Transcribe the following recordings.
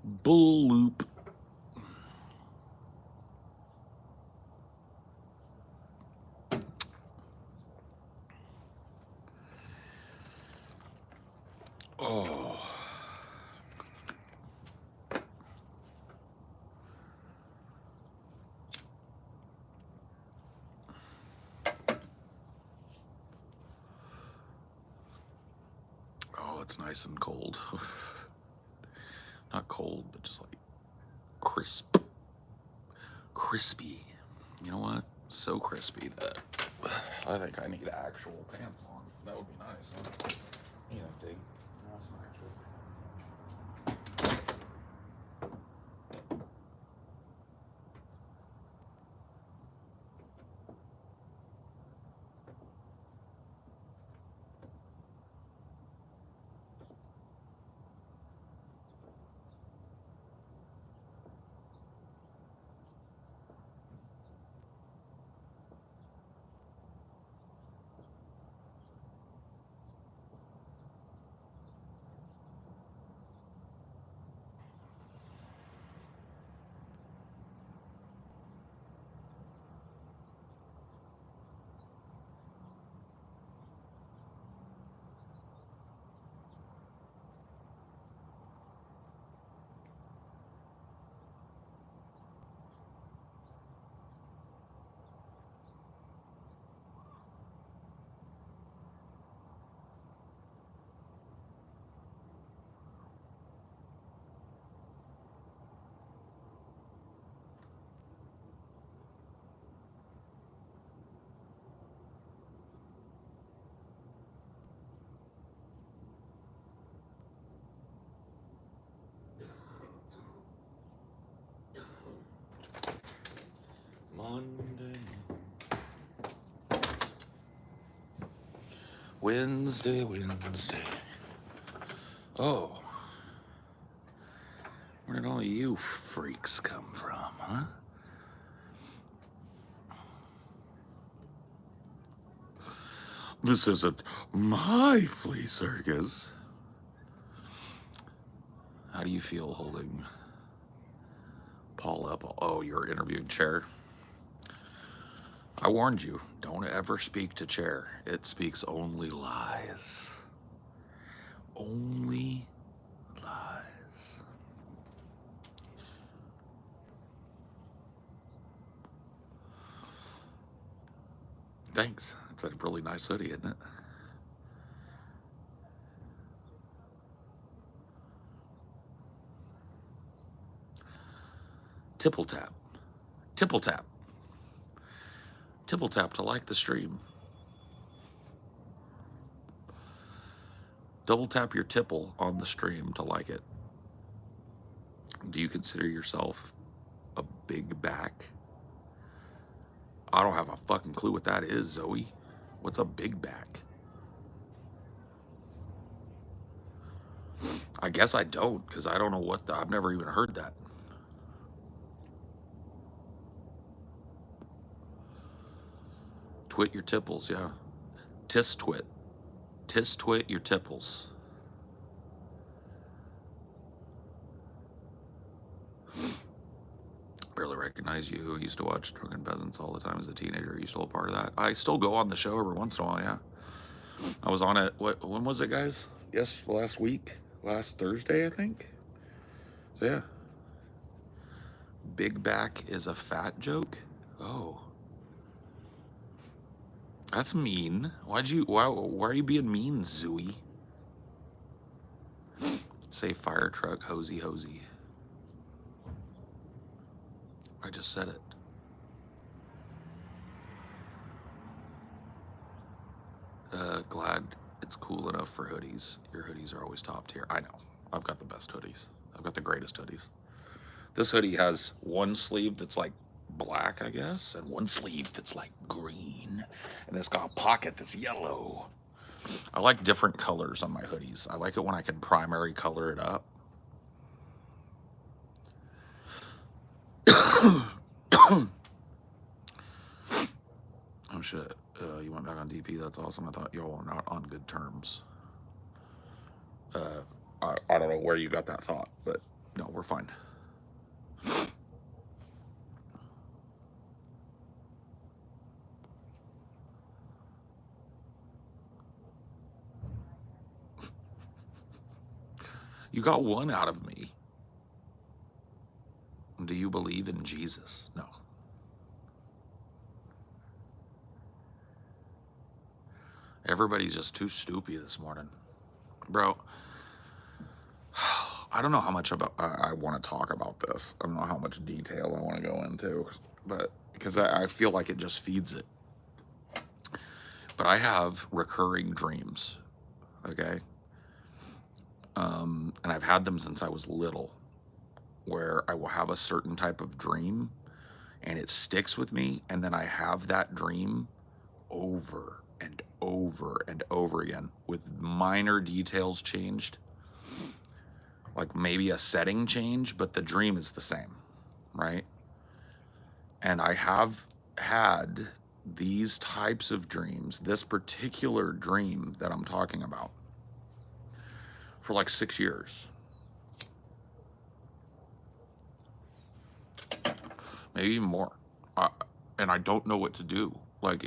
Bloop. Oh. Oh, it's nice and cold. Not cold, but just like crisp. Crispy. You know what? So crispy that I think I need actual pants on. That would be nice, huh? You know, dig. Monday. Wednesday. Oh. Where did all you freaks come from, huh? This isn't my flea circus. How do you feel holding Paul up? Oh, you're interviewing Chair. I warned you, don't ever speak to Chair. It speaks only lies. Only lies. Thanks. It's a really nice hoodie, isn't it? Tipple tap. Tipple tap. Tipple tap to like the stream. Double tap your tipple on the stream to like it. Do you consider yourself a big back? I don't have a fucking clue what that is, Zoe. What's a big back? I guess I don't, because I don't know what I've never even heard that. Twit your tipples, yeah. Tis twit. Tis twit your tipples. Barely recognize you. Used to watch Drunken Peasants all the time as a teenager. You still a part of that? I still go on the show every once in a while, yeah. I was on it, when was it, guys? Yes, last week? Last Thursday, I think? So, yeah. Big back is a fat joke? Oh. That's mean. Why are you being mean, Zooey? Say fire truck, hosey. I just said it. Glad it's cool enough for hoodies. Your hoodies are always top tier. I know. I've got the best hoodies. I've got the greatest hoodies. This hoodie has one sleeve that's like black, I guess, and one sleeve that's like green, and it's got a pocket that's yellow. I like different colors on my hoodies. I like it when I can primary color it up. Oh shit, you went back on DP, that's awesome. I thought y'all were not on good terms. I don't know where you got that thought, but no, No, we're fine. You got one out of me. Do you believe in Jesus? No. Everybody's just too stoopy this morning. Bro, I don't know how much about I want to talk about this. I don't know how much detail I want to go into, but because I feel like it just feeds it. But I have recurring dreams, okay? And I've had them since I was little, where I will have a certain type of dream and it sticks with me, and then I have that dream over and over and over again with minor details changed, like maybe a setting change, but the dream is the same, right? And I have had these types of dreams, this particular dream that I'm talking about, for like 6 years, maybe even more. And I don't know what to do. Like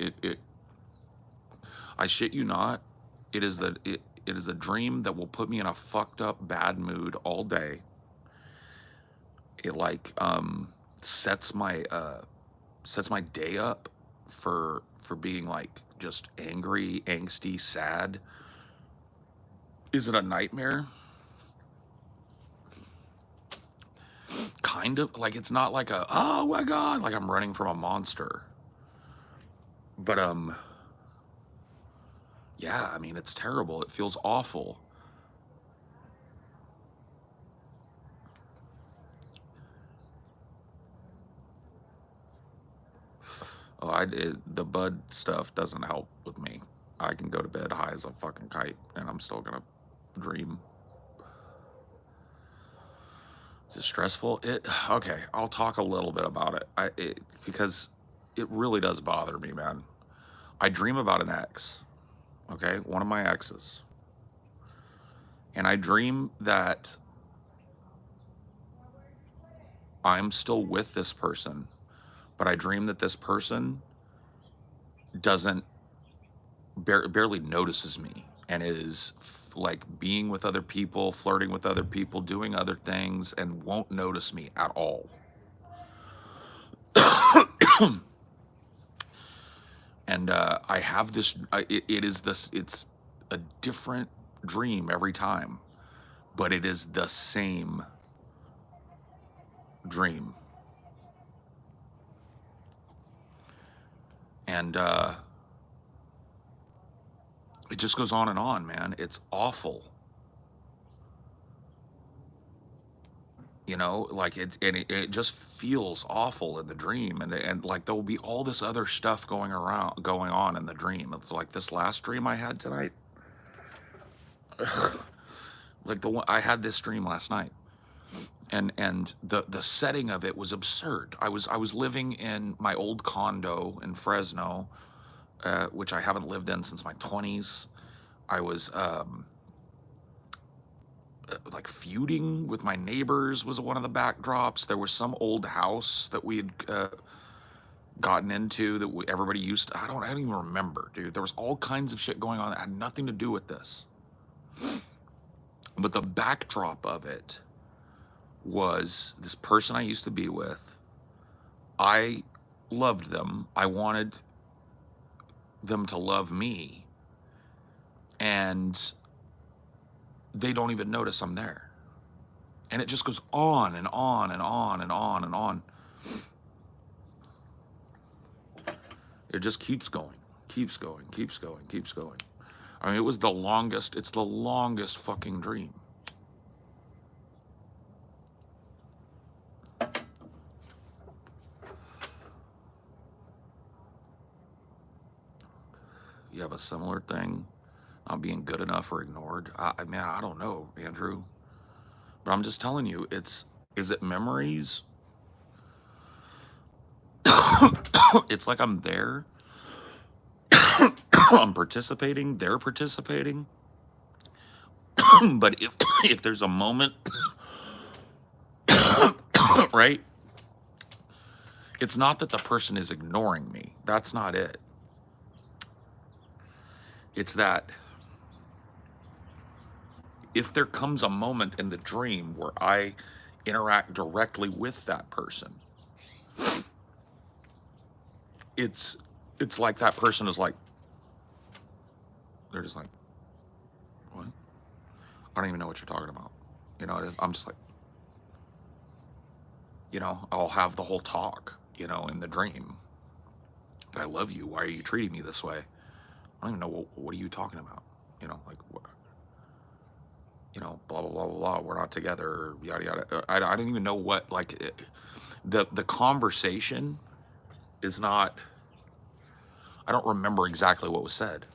I shit you not, it is a dream that will put me in a fucked up bad mood all day. It like sets my day up for being like just angry, angsty, sad. Is it a nightmare? Kind of. Like, it's not like a, oh my god, like I'm running from a monster. But yeah, I mean, it's terrible. It feels awful. Oh, the bud stuff doesn't help with me. I can go to bed high as a fucking kite, and I'm still gonna dream. Is it stressful? Okay. I'll talk a little bit about it. Because it really does bother me, man. I dream about an ex. Okay, one of my exes, and I dream that I'm still with this person, but I dream that this person doesn't barely notices me and is like being with other people, flirting with other people, doing other things, and won't notice me at all. And I have this. It's a different dream every time, but it is the same dream. And it just goes on, man. It's awful. You know, like it just feels awful in the dream, and like there will be all this other stuff going on in the dream. It's like this last dream I had tonight. Like the one I had this dream last night, and the setting of it was absurd. I was living in my old condo in Fresno, which I haven't lived in since my 20s. I was like feuding with my neighbors was one of the backdrops. There was some old house that we had gotten into that everybody used to, I don't even remember, dude. There was all kinds of shit going on that had nothing to do with this. But the backdrop of it was this person I used to be with. I loved them. I wanted them to love me. And they don't even notice I'm there. And it just goes on and on and on and on and on. It just keeps going, keeps going, keeps going, keeps going. I mean, it's the longest fucking dream. You have a similar thing? Not being good enough or ignored? Man, I don't know, Andrew. But I'm just telling you, is it memories? It's like I'm there. I'm participating, they're participating. But if there's a moment right? It's not that the person is ignoring me. That's not it. It's that if there comes a moment in the dream where I interact directly with that person, it's like that person is like, they're just like, what? I don't even know what you're talking about. I'm just like, I'll have the whole talk, in the dream. I love you. Why are you treating me this way? I don't even know what are you talking about? Like, blah blah blah blah blah. We're not together. Yada yada. I don't even know what the conversation is not. I don't remember exactly what was said,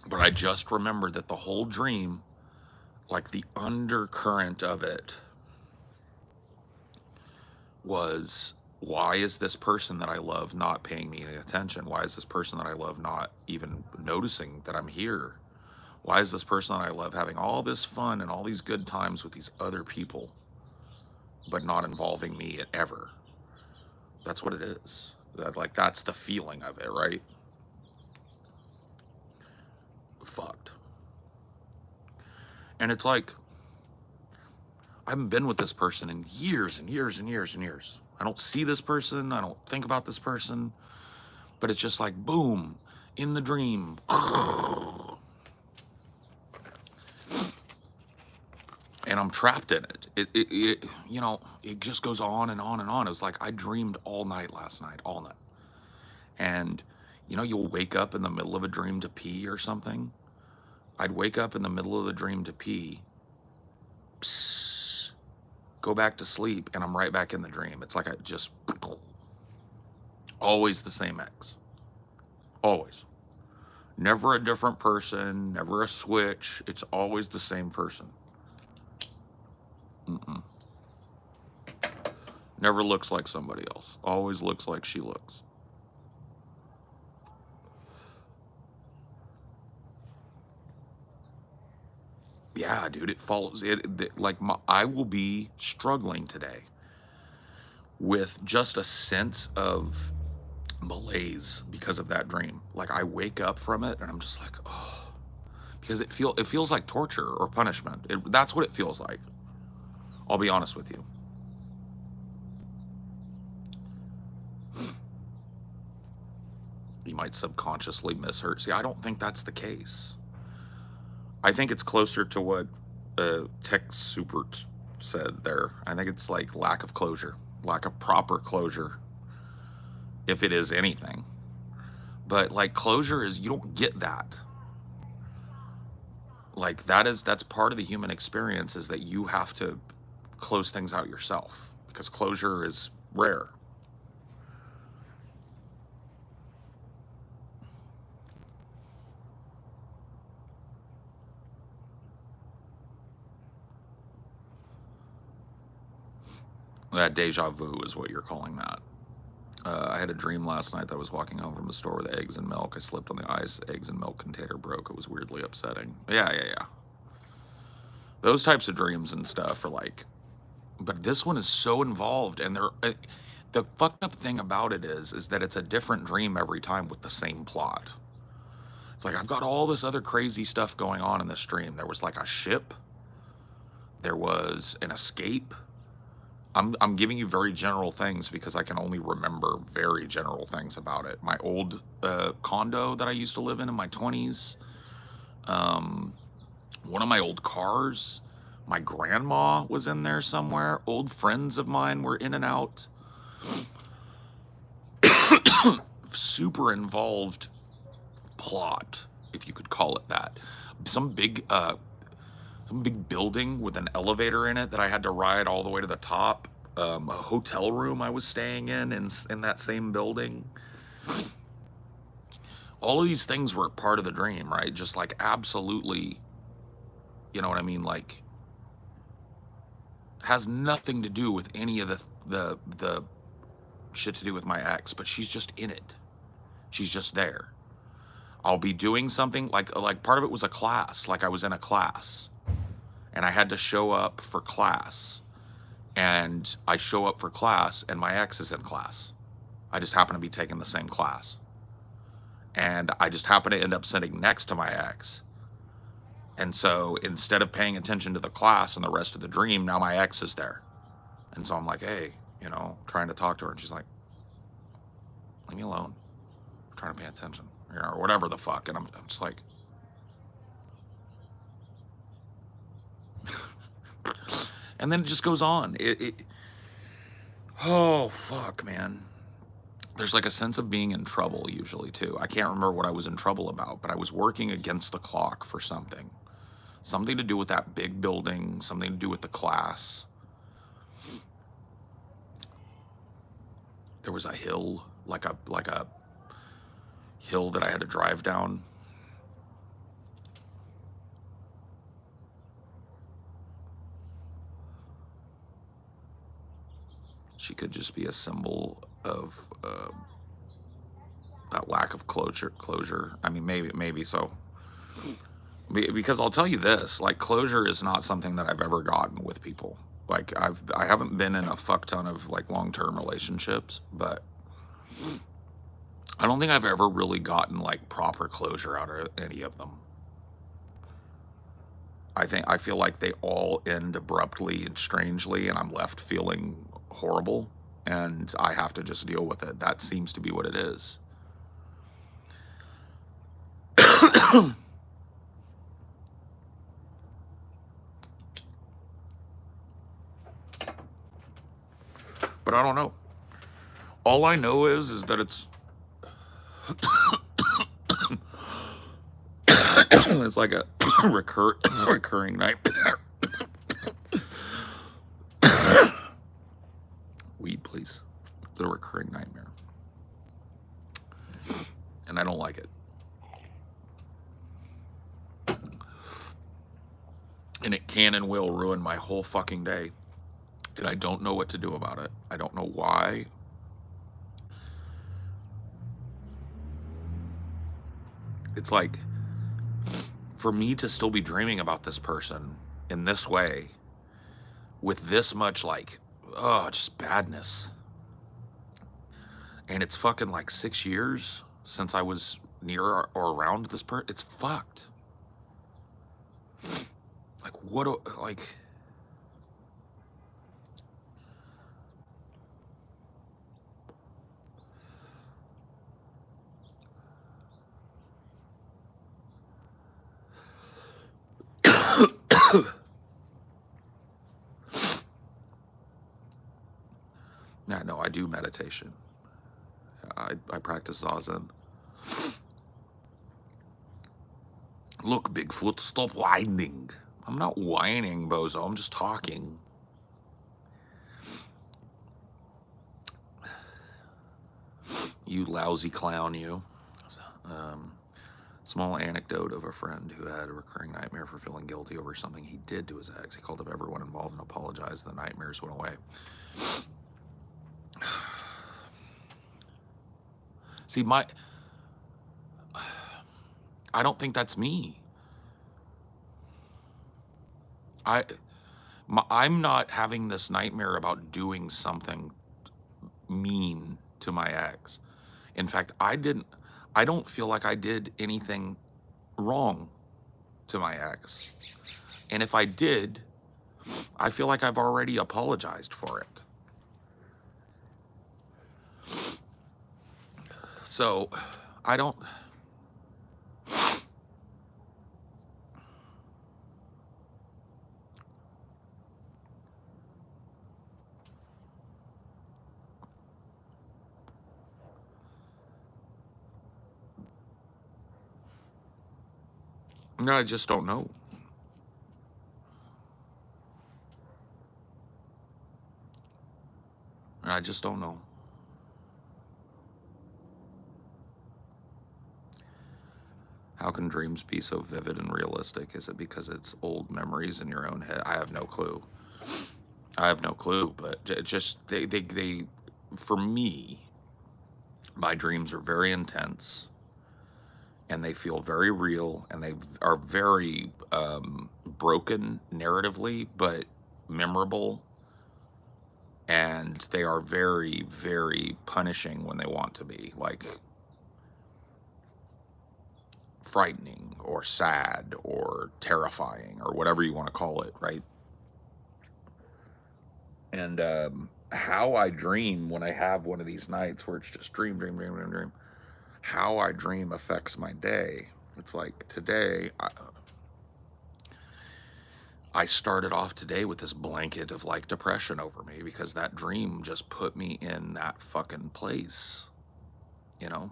but I just remember that the whole dream, like the undercurrent of it, was, why is this person that I love not paying me any attention? Why is this person that I love not even noticing that I'm here? Why is this person that I love having all this fun and all these good times with these other people, but not involving me ever? That's what it is. That's the feeling of it, right? Fucked. And it's like, I haven't been with this person in years and years and years and years. I don't see this person. I don't think about this person. But it's just like, boom, in the dream. And I'm trapped in it. It just goes on and on and on. It was like I dreamed all night last night, all night. And, you'll wake up in the middle of a dream to pee or something. I'd wake up in the middle of the dream to pee, psst, go back to sleep, and I'm right back in the dream. It's like I just, always the same ex. Always. Never a different person, never a switch. It's always the same person. Mm-mm. Never looks like somebody else. Always looks like she looks. Yeah, dude, it follows it. I will be struggling today with just a sense of malaise because of that dream. Like I wake up from it and I'm just like, oh, because it feels like torture or punishment. That's what it feels like. I'll be honest with you. You might subconsciously miss her. See, I don't think that's the case. I think it's closer to what Tech Supert said there. I think it's like lack of closure, lack of proper closure, if it is anything. But like closure is, you don't get that. Like that's part of the human experience, is that you have to close things out yourself because closure is rare. That deja vu is what you're calling that. I had a dream last night that I was walking home from the store with eggs and milk. I slipped on the ice, eggs and milk container broke. It was weirdly upsetting. Yeah. Those types of dreams and stuff are like, but this one is so involved, and the fucked up thing about it is that it's a different dream every time with the same plot. It's like I've got all this other crazy stuff going on in this dream. There was like a ship. There was an escape. I'm giving you very general things because I can only remember very general things about it. My old condo that I used to live in my 20s. One of my old cars. My grandma was in there somewhere. Old friends of mine were in and out. Super involved plot, if you could call it that. Some big building with an elevator in it that I had to ride all the way to the top. A hotel room I was staying in that same building. All of these things were part of the dream, right? Just like absolutely, you know what I mean? Like, has nothing to do with any of the shit to do with my ex, but she's just in it. She's just there. I'll be doing something like part of it was a class. Like I was in a class and I had to show up for class, and I show up for class and my ex is in class. I just happen to be taking the same class. And I just happen to end up sitting next to my ex. And so instead of paying attention to the class and the rest of the dream, now my ex is there. And so I'm like, hey, trying to talk to her. And she's like, leave me alone. I'm trying to pay attention, or whatever the fuck. And I'm just like, and then it just goes on. Oh, fuck, man. There's like a sense of being in trouble usually too. I can't remember what I was in trouble about, but I was working against the clock for something. Something to do with that big building, something to do with the class. There was a hill, like a hill that I had to drive down. She could just be a symbol of that lack of closure. I mean, maybe so. Because I'll tell you this, like, closure is not something that I've ever gotten with people. Like, I haven't been in a fuck ton of like long-term relationships, but I don't think I've ever really gotten like proper closure out of any of them. I feel like they all end abruptly and strangely, and I'm left feeling horrible, and I have to just deal with it. That seems to be what it is. But I don't know. All I know is that it's it's like a recurring nightmare. Weed, please. It's a recurring nightmare. And I don't like it. And it can and will ruin my whole fucking day. And I don't know what to do about it. I don't know why. It's like, for me to still be dreaming about this person in this way, with this much like, just badness. And it's fucking like 6 years since I was near or around this person. It's fucked. Like, like... Yeah, no, I do meditation. I practice Zazen. Look, Bigfoot, stop whining. I'm not whining, bozo. I'm just talking. You lousy clown, you. Small anecdote of a friend who had a recurring nightmare for feeling guilty over something he did to his ex. He called up everyone involved and apologized. The nightmares went away. See, I don't think that's me. I'm not having this nightmare about doing something mean to my ex. In fact, I don't feel like I did anything wrong to my ex. And if I did, I feel like I've already apologized for it. So, I don't... No, I just don't know. I just don't know. How can dreams be so vivid and realistic? Is it because it's old memories in your own head? I have no clue. I have no clue, but just they for me, my dreams are very intense, and they feel very real, and they are very broken narratively, but memorable. and they are very, very punishing when they want to be, like frightening or sad or terrifying or whatever you want to call it, right? And how I dream when I have one of these nights where it's just dream, dream, dream, dream, dream, how I dream affects my day. It's like today, I started off today with this blanket of like depression over me because that dream just put me in that fucking place, you know?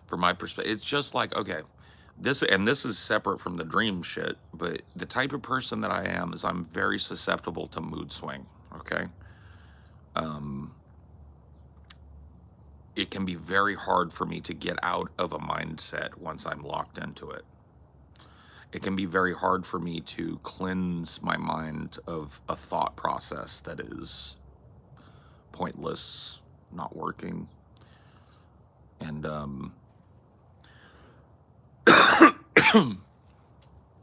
From my perspective, it's just like, okay, this is separate from the dream shit, but the type of person that I am is I'm very susceptible to mood swing, okay? Um, it can be very hard for me to get out of a mindset once I'm locked into it. It can be very hard for me to cleanse my mind of a thought process that is pointless, not working. And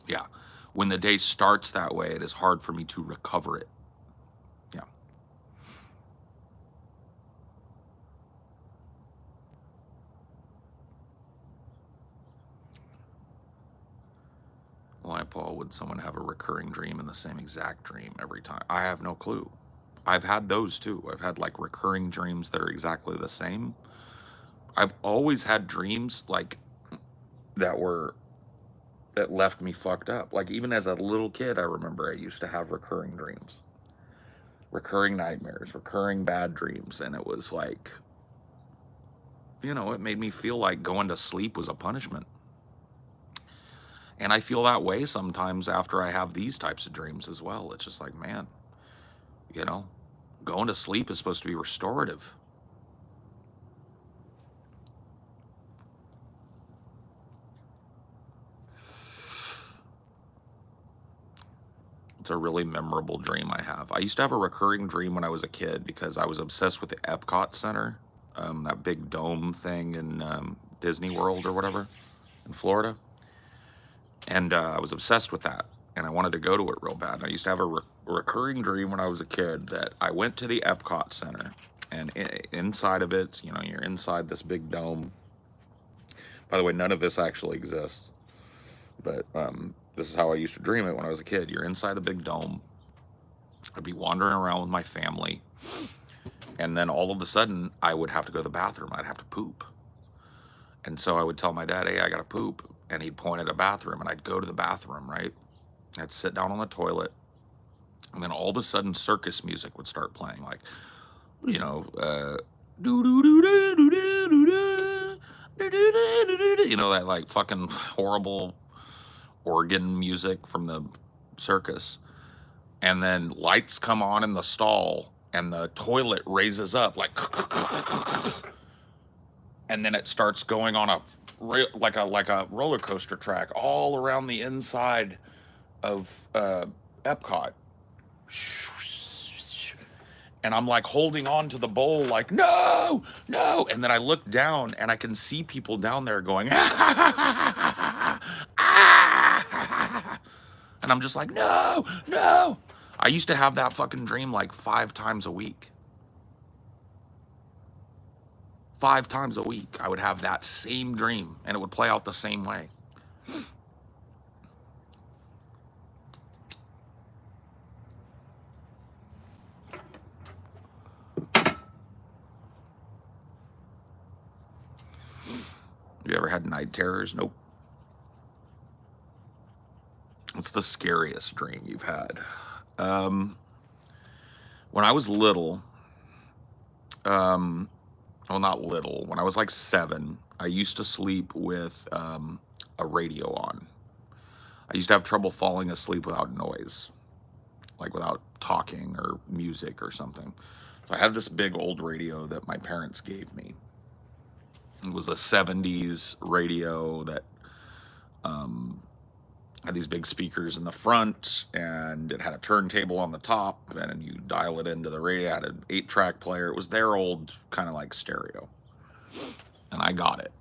yeah, when the day starts that way, it is hard for me to recover it. Yeah. Why, Paul, would someone have a recurring dream in the same exact dream every time? I have no clue. I've had those too. I've had like recurring dreams that are exactly the same. I've always had dreams like that left me fucked up. Like even as a little kid, I remember I used to have recurring dreams, recurring nightmares, recurring bad dreams. And it was like, it made me feel like going to sleep was a punishment. And I feel that way sometimes after I have these types of dreams as well. It's just like, man, going to sleep is supposed to be restorative. It's a really memorable dream I have. I used to have a recurring dream when I was a kid because I was obsessed with the Epcot Center, that big dome thing in Disney World or whatever in Florida. And I was obsessed with that. And I wanted to go to it real bad. And I used to have a recurring dream when I was a kid that I went to the Epcot Center. And inside of it, you're inside this big dome. By the way, none of this actually exists. But this is how I used to dream it when I was a kid. You're inside the big dome. I'd be wandering around with my family. And then all of a sudden, I would have to go to the bathroom. I'd have to poop. And so I would tell my dad, hey, I got to poop. And he'd point at a bathroom. And I'd go to the bathroom, right? I'd sit down on the toilet. And then all of a sudden, circus music would start playing. Like, you know, that like fucking horrible organ music from the circus. And then lights come on in the stall and the toilet raises up like, and then it starts going on like a roller coaster track all around the inside of Epcot. And I'm like holding on to the bowl like, no, no. And then I look down and I can see people down there going, ah, ah. And I'm just like, no, no. I used to have that fucking dream like 5 times a week. 5 times a week, I would have that same dream and it would play out the same way. You ever had night terrors? Nope. What's the scariest dream you've had? When I was little, well, not little, when I was like 7, I used to sleep with a radio on. I used to have trouble falling asleep without noise, like without talking or music or something. So I had this big old radio that my parents gave me. It was a 70s radio that had these big speakers in the front, and it had a turntable on the top, and you dial it into the radio. It had an 8-track player. It was their old kind of like stereo. and I got it.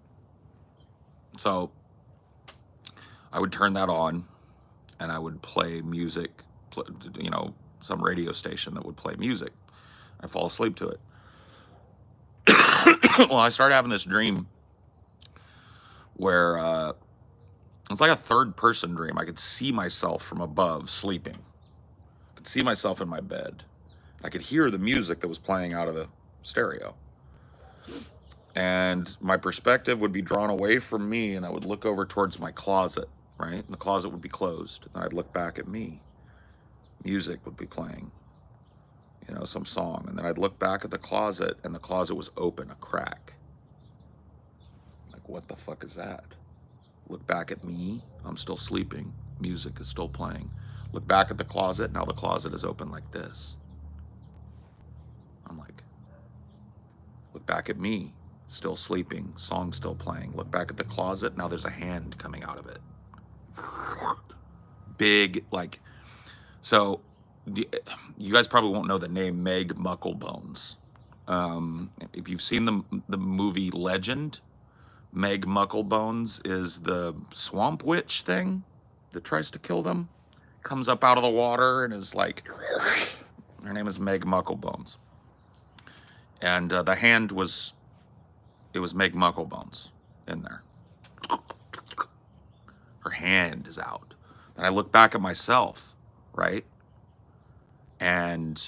So I would turn that on, and I would play music, you know, some radio station that would play music. I fall asleep to it. Well, I started having this dream where it's like a third person dream. I could see myself from above sleeping. I could see myself in my bed. I could hear the music that was playing out of the stereo. And my perspective would be drawn away from me, and I would look over towards my closet, right? And the closet would be closed. And I'd look back at me. Music would be playing, you know, some song. And then I'd look back at the closet, and the closet was open, a crack. Like, what the fuck is that? Look back at me. I'm still sleeping. Music is still playing. Look back at the closet. Now the closet is open like this. I'm like, look back at me. Still sleeping. Song still playing. Look back at the closet. Now there's a hand coming out of it. Big, like, so you guys probably won't know the name Meg Mucklebones. If you've seen the movie Legend, Meg Mucklebones is the swamp witch thing that tries to kill them. Comes up out of the water and is like, her name is Meg Mucklebones. And the hand was, it was Meg Mucklebones in there. Her hand is out. And I look back at myself, right? And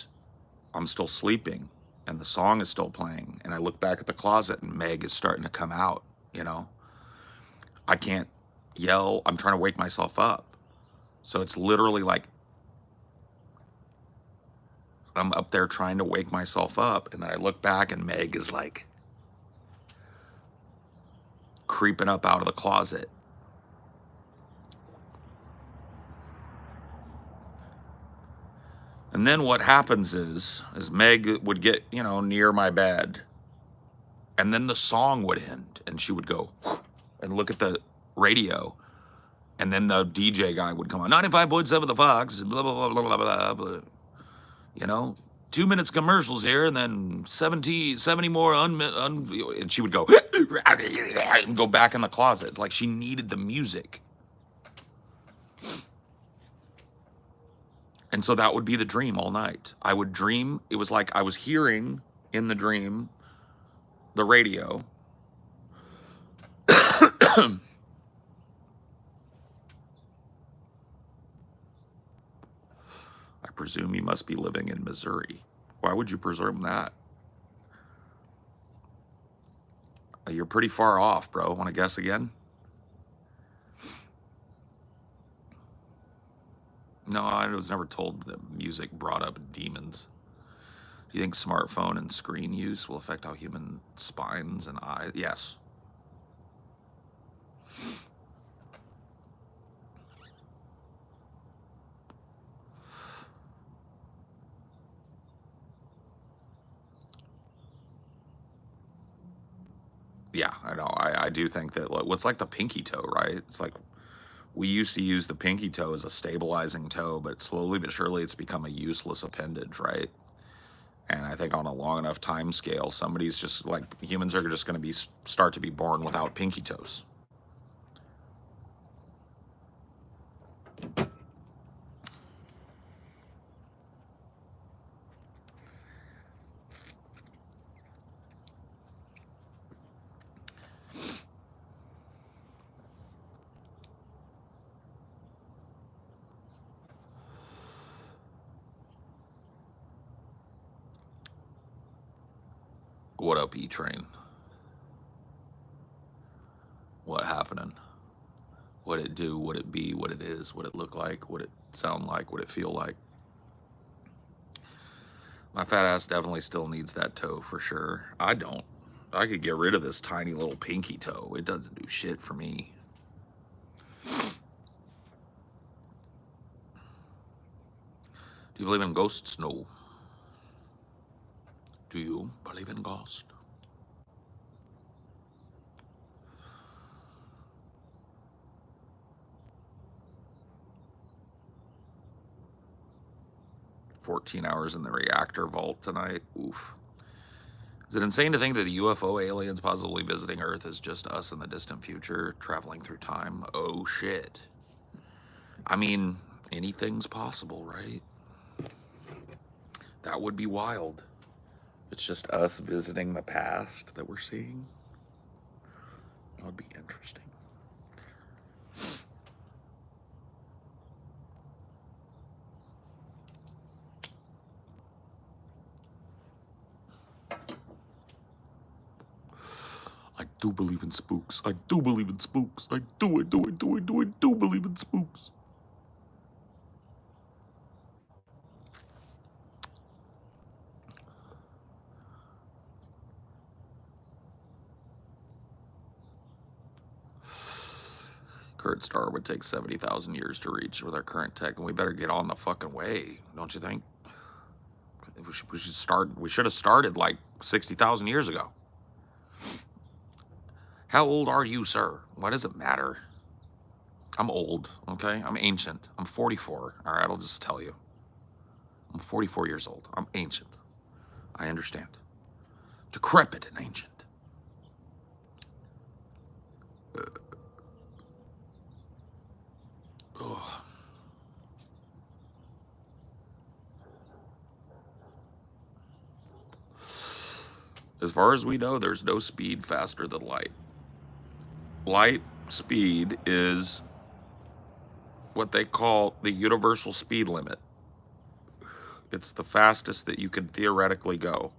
I'm still sleeping, and the song is still playing. And I look back at the closet, and Meg is starting to come out, you know? I can't yell. I'm trying to wake myself up. So it's literally like I'm up there trying to wake myself up, and then I look back, and Meg is like creeping up out of the closet. And then what happens is Meg would get, you know, near my bed, and then the song would end, and she would go and look at the radio, and then the DJ guy would come on, 95.7 The Fox, blah, blah, blah, blah, blah, blah. You know, 2 minutes commercials here, and then 70 more, and she would go, and go back in the closet. Like she needed the music. And so that would be the dream all night. I would dream, it was like I was hearing in the dream the radio. I presume you must be living in Missouri. Why would you presume that? You're pretty far off, bro. Want to guess again? No, I was never told that music brought up demons. Do you think smartphone and screen use will affect how human spines and eyes? Yes. Yeah, I know. I do think that what's like the pinky toe, right? It's like we used to use the pinky toe as a stabilizing toe, but slowly but surely it's become a useless appendage, right? And I think on a long enough time scale, somebody's just like humans are just going to start to be born without pinky toes. What up, E-Train? What happening? What it do? What it be? What it is? What it look like? What it sound like? What it feel like? My fat ass definitely still needs that toe for sure. I don't. I could get rid of this tiny little pinky toe. It doesn't do shit for me. Do you believe in ghosts? No. Do you believe in ghosts? "14 hours in the reactor vault tonight." Oof. Is Is it insane to think that the UFO aliens possibly visiting Earth is just us in the distant future traveling through time? Oh shit. I mean, anything's possible, right? That would be wild. It's just us visiting the past that we're seeing. That would be interesting. I do believe in spooks. I do believe in spooks. I do believe in spooks. Current star would take 70,000 years to reach with our current tech, and we better get on the fucking way, don't you think? We should have started like 60,000 years ago. How old are you, sir? Why does it matter? I'm old, okay? I'm ancient. I'm 44. All right, I'll just tell you. I'm 44 years old. I'm ancient. I understand. Decrepit and ancient. Oh. As far as we know, there's no speed faster than light. Light speed is what they call the universal speed limit. It's the fastest that you can theoretically go.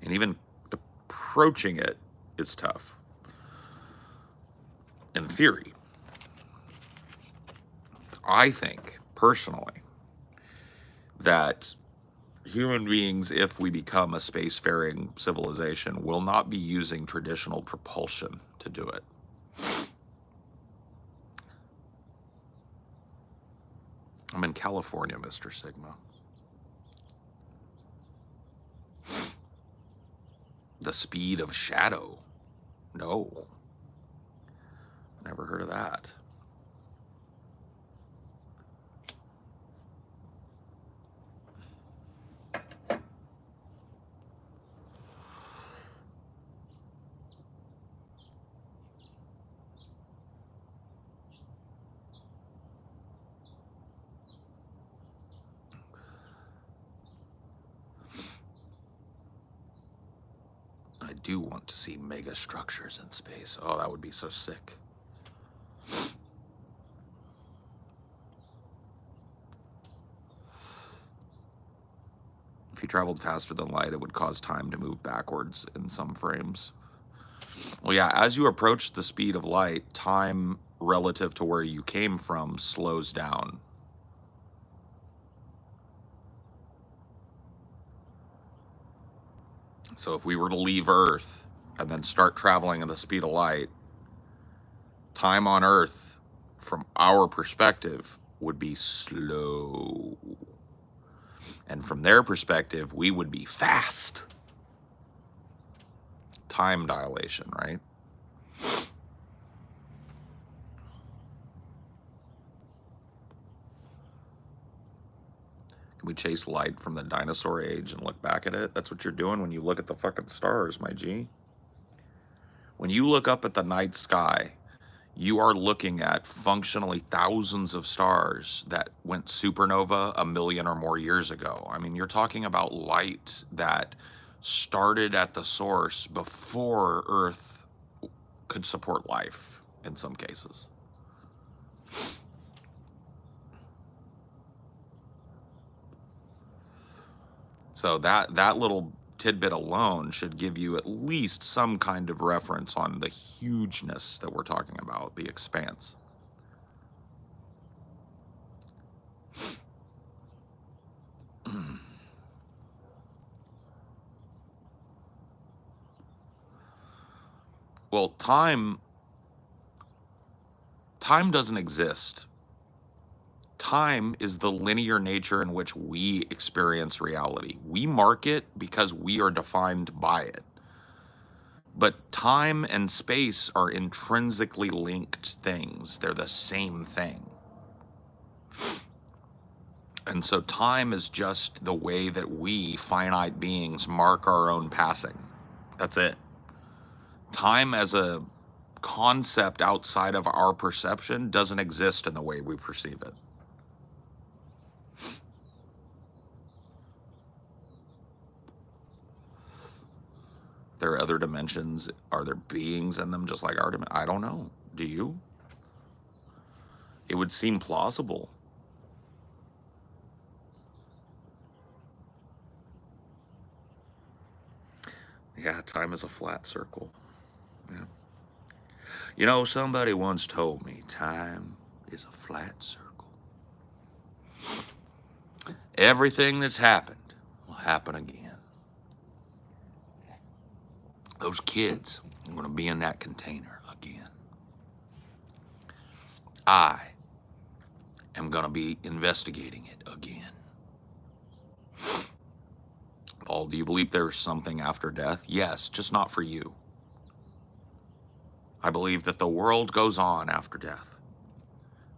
And even approaching it is tough. In theory. I think, personally, that human beings, if we become a spacefaring civilization, will not be using traditional propulsion to do it. I'm in California, Mr. Sigma. The speed of shadow? No. Never heard of that. I do want to see mega structures in space. Oh, that would be so sick. If you traveled faster than light, it would cause time to move backwards in some frames. Well, yeah, as you approach the speed of light, time relative to where you came from slows down. So if we were to leave Earth and then start traveling at the speed of light, time on Earth, from our perspective, would be slow. And from their perspective, we would be fast. Time dilation, right? Can we chase light from the dinosaur age and look back at it? That's what you're doing when you look at the fucking stars, my G. When you look up at the night sky, you are looking at functionally thousands of stars that went supernova 1 million or more years ago. I mean, you're talking about light that started at the source before Earth could support life in some cases. So that little tidbit alone should give you at least some kind of reference on the hugeness that we're talking about, the expanse. Well, time doesn't exist. Time is the linear nature in which we experience reality. We mark it because we are defined by it. But time and space are intrinsically linked things. They're the same thing. And so time is just the way that we, finite beings, mark our own passing. That's it. Time as a concept outside of our perception doesn't exist in the way we perceive it. There are other dimensions. Are there beings in them just like our dimension? I don't know. Do you? It would seem plausible. Yeah, time is a flat circle. Yeah. You know, somebody once told me time is a flat circle. Everything that's happened will happen again. Those kids are going to be in that container again. I am going to be investigating it again. Paul, do you believe there's something after death? Yes, just not for you. I believe that the world goes on after death.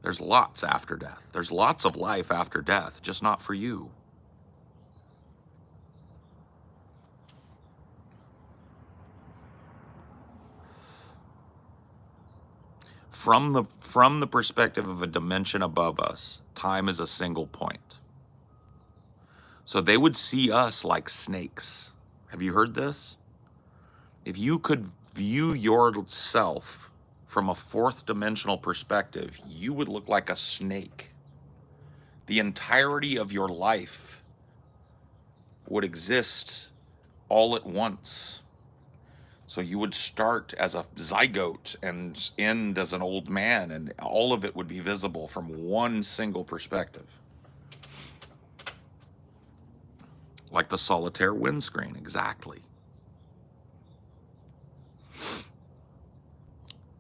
There's lots after death. There's lots of life after death, just not for you. From the perspective of a dimension above us, time is a single point. So they would see us like snakes. Have you heard this? If you could view yourself from a fourth dimensional perspective, you would look like a snake. The entirety of your life would exist all at once. So you would start as a zygote and end as an old man, and all of it would be visible from one single perspective. Like the solitaire windscreen, exactly.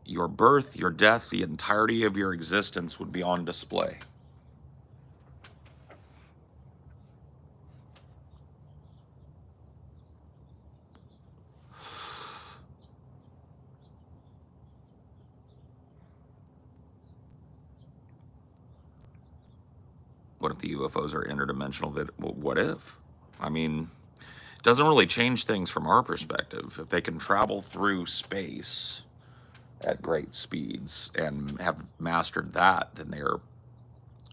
Your birth, your death, the entirety of your existence would be on display. What if the UFOs are interdimensional? Well, what if? I mean, it doesn't really change things from our perspective. If they can travel through space at great speeds and have mastered that, then they are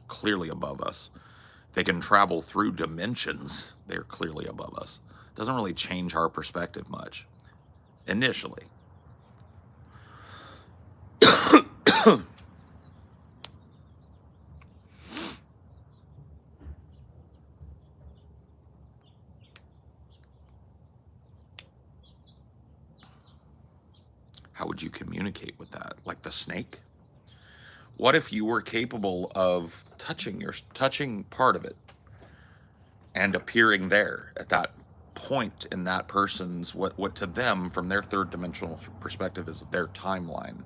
clearly above us. If they can travel through dimensions, they're clearly above us. It doesn't really change our perspective much, initially. How would you communicate with that? Like the snake? What if you were capable of touching part of it and appearing there at that point in that person's, what to them from their third dimensional perspective is their timeline,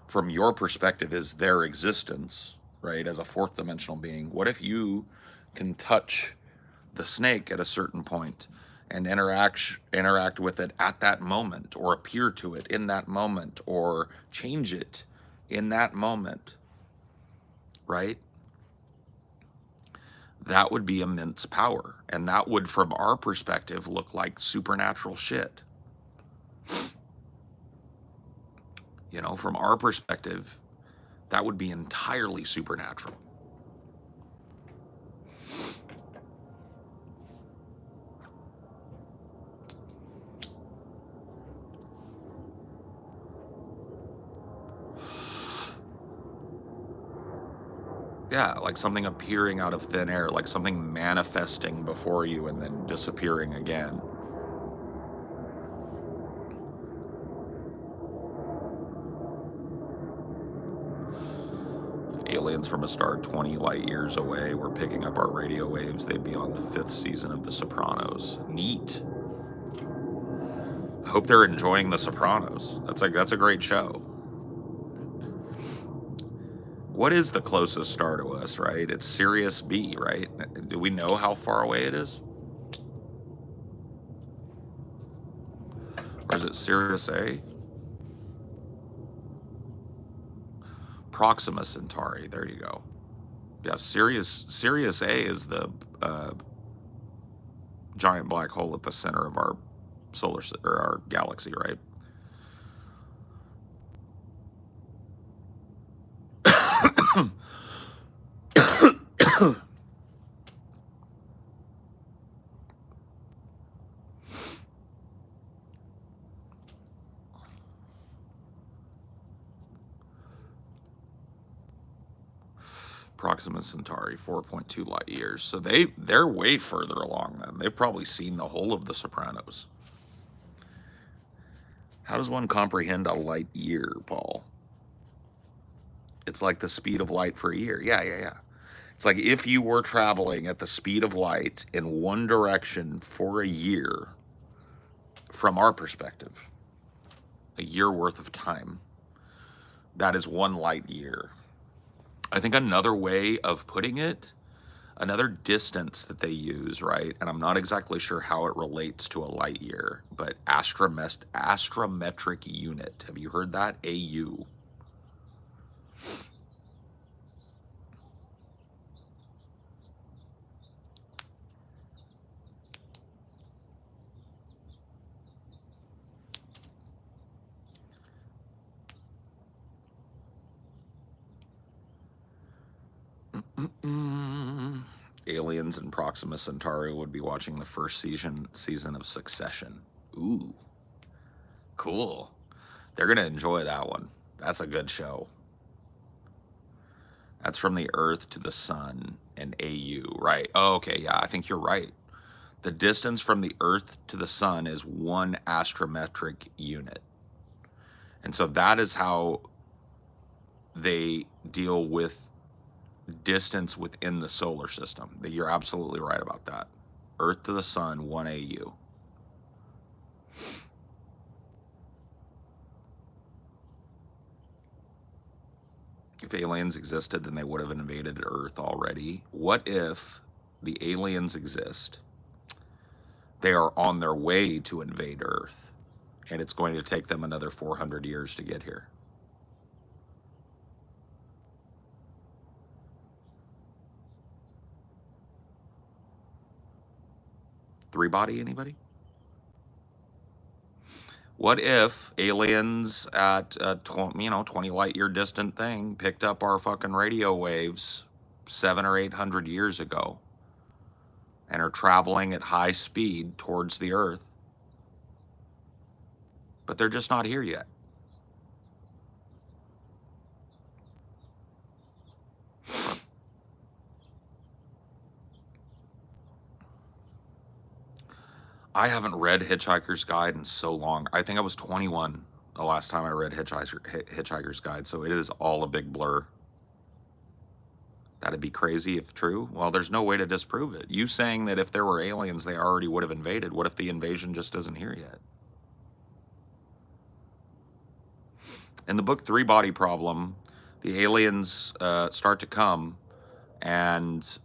from your perspective is their existence, right, as a fourth dimensional being? What if you can touch the snake at a certain point and interact with it at that moment, or appear to it in that moment, or change it in that moment, right? That would be immense power, and that would, from our perspective, look like supernatural shit. You know, from our perspective, that would be entirely supernatural. Yeah, like something appearing out of thin air, like something manifesting before you and then disappearing again. If aliens from a star 20 light years away were picking up our radio waves, they'd be on the 5th season of The Sopranos. Neat. I hope they're enjoying The Sopranos. That's a great show. What is the closest star to us, right? It's Sirius B, right? Do we know how far away it is? Or is it Sirius A? Proxima Centauri, there you go. Yeah, Sirius A is the giant black hole at the center of our or our galaxy, right? Proxima Centauri, 4.2 light years. So they're way further along then. They've probably seen the whole of The Sopranos. How does one comprehend a light year, Paul? It's like the speed of light for a year. Yeah. It's like if you were traveling at the speed of light in one direction for a year, from our perspective, a year worth of time, that is one light year. I think another way of putting it, another distance that they use, right? And I'm not exactly sure how it relates to a light year, but astrometric unit. Have you heard that? AU. Aliens and Proxima Centauri would be watching the first season of Succession. Ooh, cool. They're gonna enjoy that one. That's a good show. That's from the Earth to the Sun and AU, right? Oh, okay, yeah, I think you're right. The distance from the Earth to the Sun is one astrometric unit. And so that is how they deal with distance within the solar system. You're absolutely right about that. Earth to the Sun, 1 AU. If aliens existed, then they would have invaded Earth already. What if the aliens exist? They are on their way to invade Earth, and it's going to take them another 400 years to get here. Three body, anybody? What if aliens at a 20 light year distant thing picked up our fucking radio waves 700 or 800 years ago and are traveling at high speed towards the Earth, but they're just not here yet? I haven't read Hitchhiker's Guide in so long. I think I was 21 the last time I read Hitchhiker's Guide, so it is all a big blur. That'd be crazy if true. Well, there's no way to disprove it. You saying that if there were aliens, they already would have invaded. What if the invasion just isn't here yet? In the book Three Body Problem, the aliens start to come, and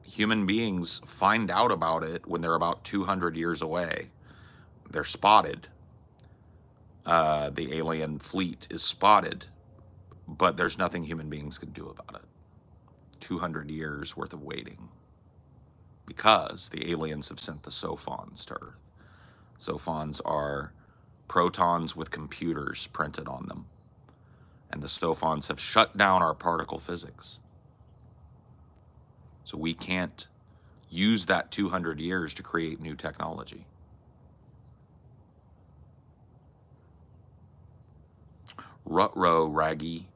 human beings find out about it when they're about 200 years away. They're spotted. The alien fleet is spotted, but there's nothing human beings can do about it. 200 years worth of waiting, because the aliens have sent the Sophons to Earth. Sophons are protons with computers printed on them, and the Sophons have shut down our particle physics. So we can't use that 200 years to create new technology. Rut-row, Raggy.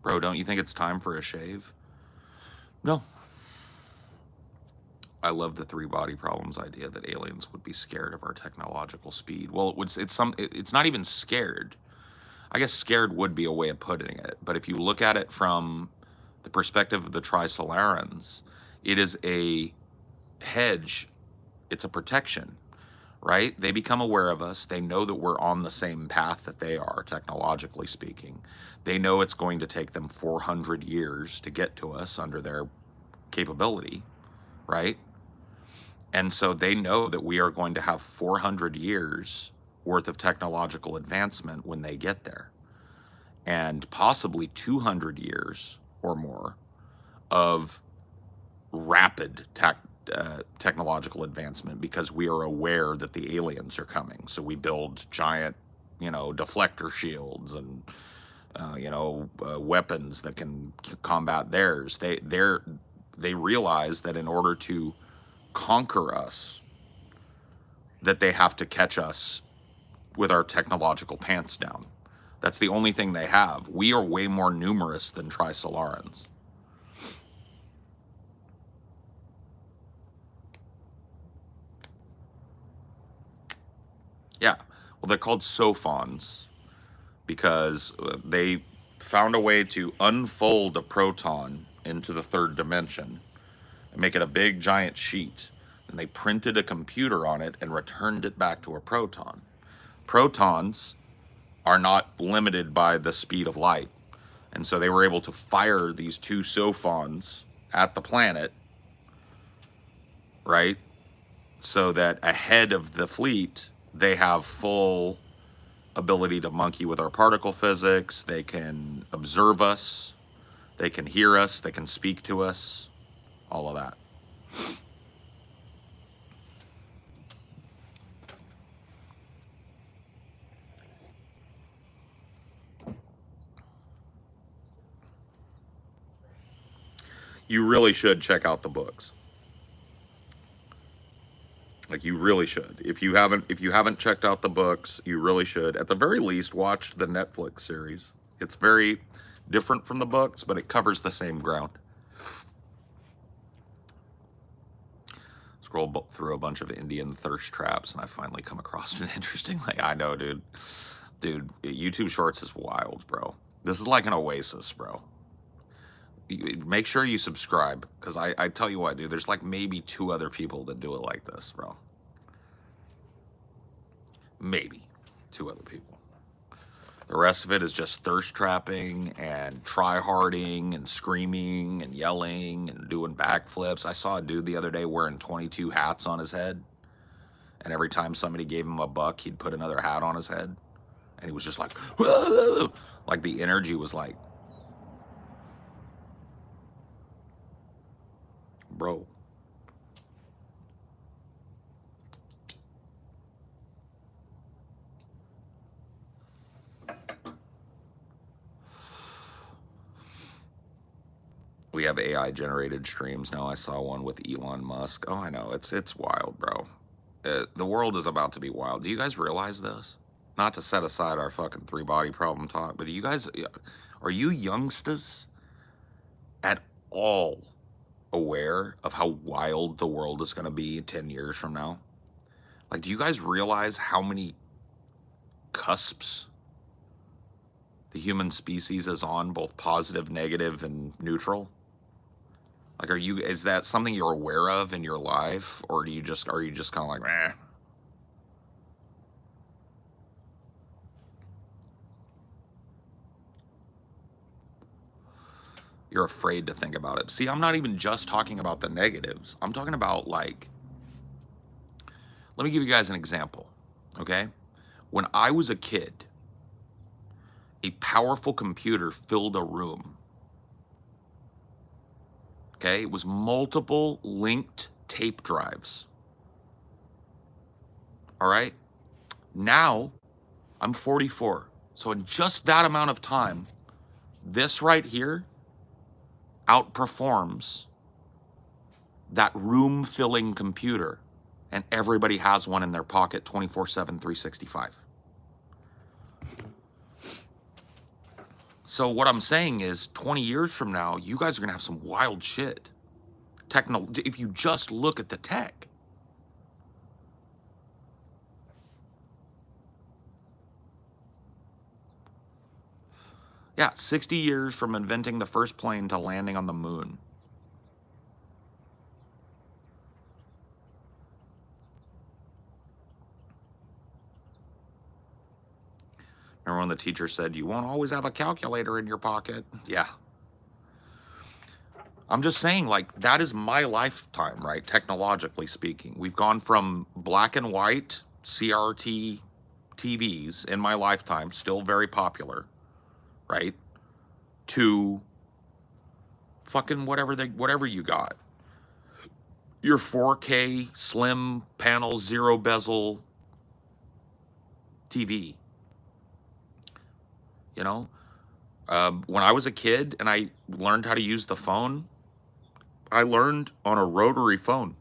Bro, don't you think it's time for a shave? No. I love the Three Body Problems idea that aliens would be scared of our technological speed. Well, it's not even scared. I guess scared would be a way of putting it, but if you look at it from the perspective of the Trisolarans, it is a hedge, it's a protection, right? They become aware of us. They know that we're on the same path that they are, technologically speaking. They know it's going to take them 400 years to get to us under their capability, right? And so they know that we are going to have 400 years worth of technological advancement when they get there, and possibly 200 years or more of rapid technological advancement because we are aware that the aliens are coming. So we build giant, deflector shields and weapons that can combat theirs. They realize that in order to conquer us, that they have to catch us with our technological pants down. That's the only thing they have. We are way more numerous than Trisolarans. Yeah, well, they're called Sophons because they found a way to unfold a proton into the third dimension and make it a big giant sheet. And they printed a computer on it and returned it back to a proton. Protons are not limited by the speed of light. And so they were able to fire these two Sophons at the planet, right? So that ahead of the fleet, they have full ability to monkey with our particle physics. They can observe us. They can hear us. They can speak to us. All of that. You really should check out the books. Like, you really should. If you haven't checked out the books, you really should. At the very least, watch the Netflix series. It's very different from the books, but it covers the same ground. Scroll through a bunch of Indian thirst traps, and I finally come across an interesting. Like, I know, dude. YouTube Shorts is wild, bro. This is like an oasis, bro. Make sure you subscribe, because I tell you what, dude, there's like maybe 2 other people that do it like this, bro. Maybe 2 other people. The rest of it is just thirst trapping and try-harding and screaming and yelling and doing backflips. I saw a dude the other day wearing 22 hats on his head, and every time somebody gave him a buck, he'd put another hat on his head, and he was just like, whoa! Like the energy was like, bro. We have AI generated streams now. I saw one with Elon Musk. Oh, I know. It's wild, bro. The world is about to be wild. Do you guys realize this? Not to set aside our fucking 3-body problem talk, but are you youngsters at all aware of how wild the world is going to be 10 years from now? Like, do you guys realize how many cusps the human species is on, both positive, negative, and neutral? Like, is that something you're aware of in your life, or are you just kind of like, meh? You're afraid to think about it. See, I'm not even just talking about the negatives. I'm talking about, like, let me give you guys an example, okay? When I was a kid, a powerful computer filled a room. Okay, it was multiple linked tape drives. All right, now I'm 44. So in just that amount of time, this right here outperforms that room filling computer, and everybody has one in their pocket 24/7, 365. So what I'm saying is 20 years from now, you guys are going to have some wild shit. If you just look at the tech. Yeah, 60 years from inventing the first plane to landing on the moon. Remember when the teacher said, you won't always have a calculator in your pocket? Yeah. I'm just saying, like, that is my lifetime, right? Technologically speaking. We've gone from black and white CRT TVs in my lifetime, still very popular, right? To fucking whatever you got. your 4K slim panel, zero bezel TV. You know, when I was a kid and I learned how to use the phone, I learned on a rotary phone.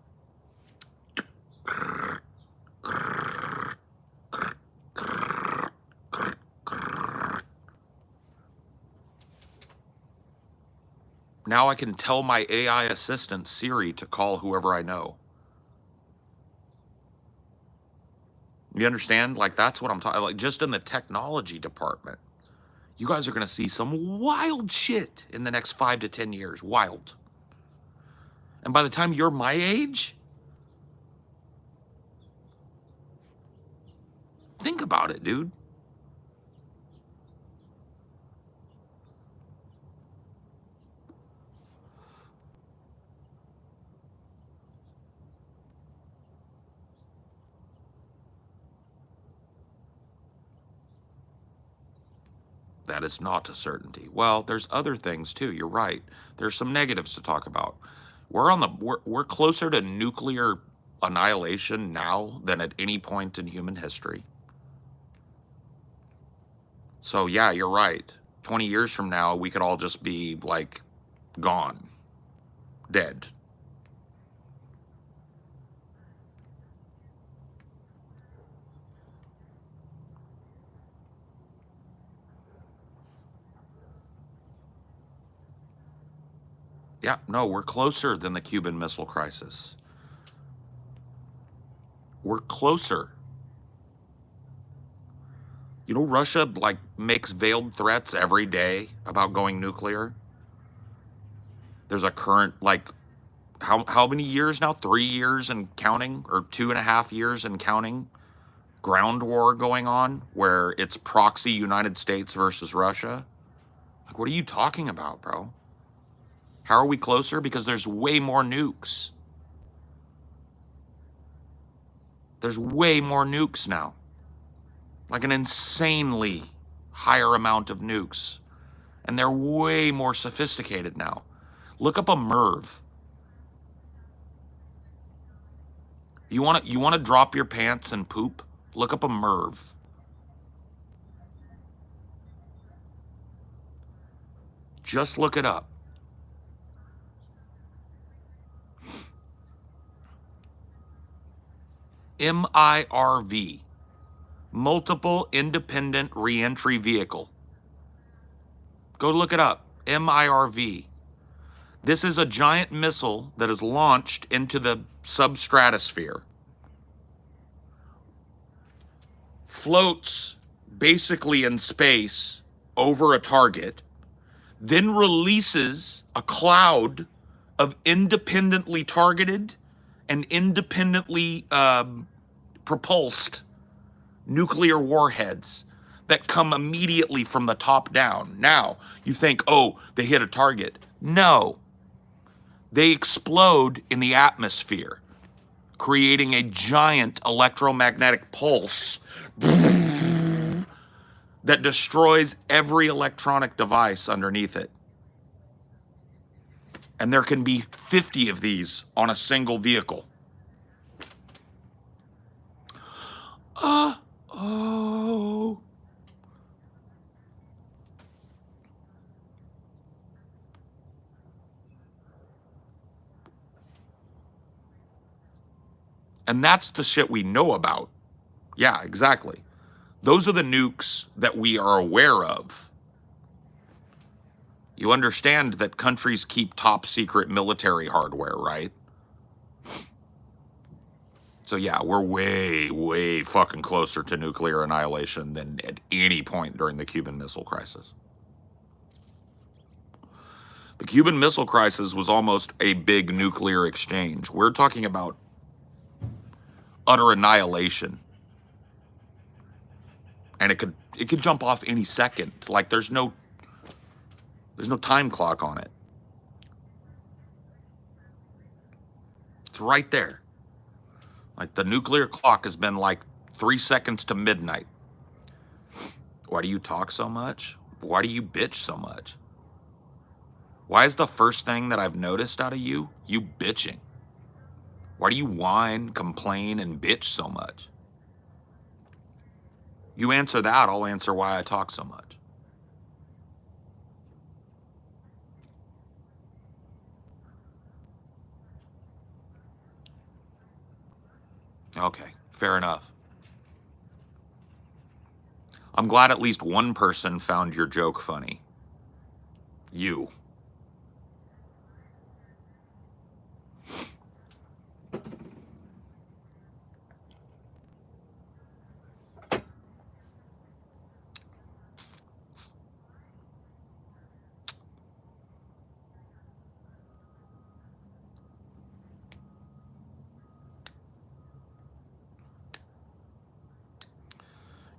Now I can tell my AI assistant Siri to call whoever I know. You understand? Like, that's what I'm talking, like, just in the technology department. You guys are going to see some wild shit in the next 5 to 10 years. Wild. And by the time you're my age, think about it, dude. That is not a certainty. Well, there's other things too. You're right. There's some negatives to talk about. We're closer to nuclear annihilation now than at any point in human history. So yeah, you're right. 20 years from now, we could all just be like gone, dead. Yeah, no, we're closer than the Cuban Missile Crisis. We're closer. You know, Russia like makes veiled threats every day about going nuclear. There's a current like how many years now? 3 years and counting, or 2.5 years and counting, ground war going on where it's proxy United States versus Russia. Like, what are you talking about, bro? How are we closer? Because there's way more nukes. There's way more nukes now. Like an insanely higher amount of nukes. And they're way more sophisticated now. Look up a MIRV. You want to drop your pants and poop? Look up a MIRV. Just look it up. MIRV. Multiple Independent Reentry Vehicle. Go look it up. MIRV. This is a giant missile that is launched into the substratosphere. Floats basically in space over a target, then releases a cloud of independently targeted and independently propulsed nuclear warheads that come immediately from the top down. Now, you think, oh, they hit a target. No. They explode in the atmosphere, creating a giant electromagnetic pulse that destroys every electronic device underneath it. And there can be 50 of these on a single vehicle. Oh. And that's the shit we know about. Yeah, exactly. Those are the nukes that we are aware of. You understand that countries keep top secret military hardware, right? So yeah, we're way, way fucking closer to nuclear annihilation than at any point during the Cuban Missile Crisis. The Cuban Missile Crisis was almost a big nuclear exchange. We're talking about utter annihilation. And it could jump off any second. Like there's no time clock on it. It's right there. Like the nuclear clock has been like 3 seconds to midnight. Why do you talk so much? Why do you bitch so much? Why is the first thing that I've noticed out of you bitching? Why do you whine, complain, and bitch so much? You answer that, I'll answer why I talk so much. Okay, fair enough. I'm glad at least one person found your joke funny. You.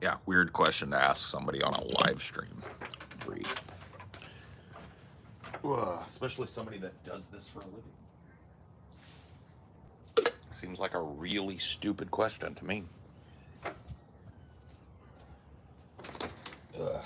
Yeah, weird question to ask somebody on a live stream. Agreed. Especially somebody that does this for a living. Seems like a really stupid question to me. Ugh.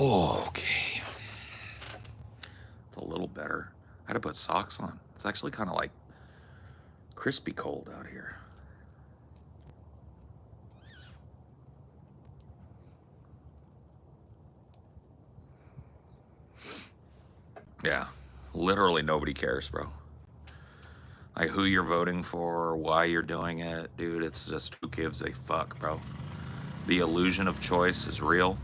Oh, okay. It's a little better. I had to put socks on. It's actually kind of like crispy cold out here. Yeah, literally nobody cares, bro. Like who you're voting for, why you're doing it, dude, it's just who gives a fuck, bro. The illusion of choice is real.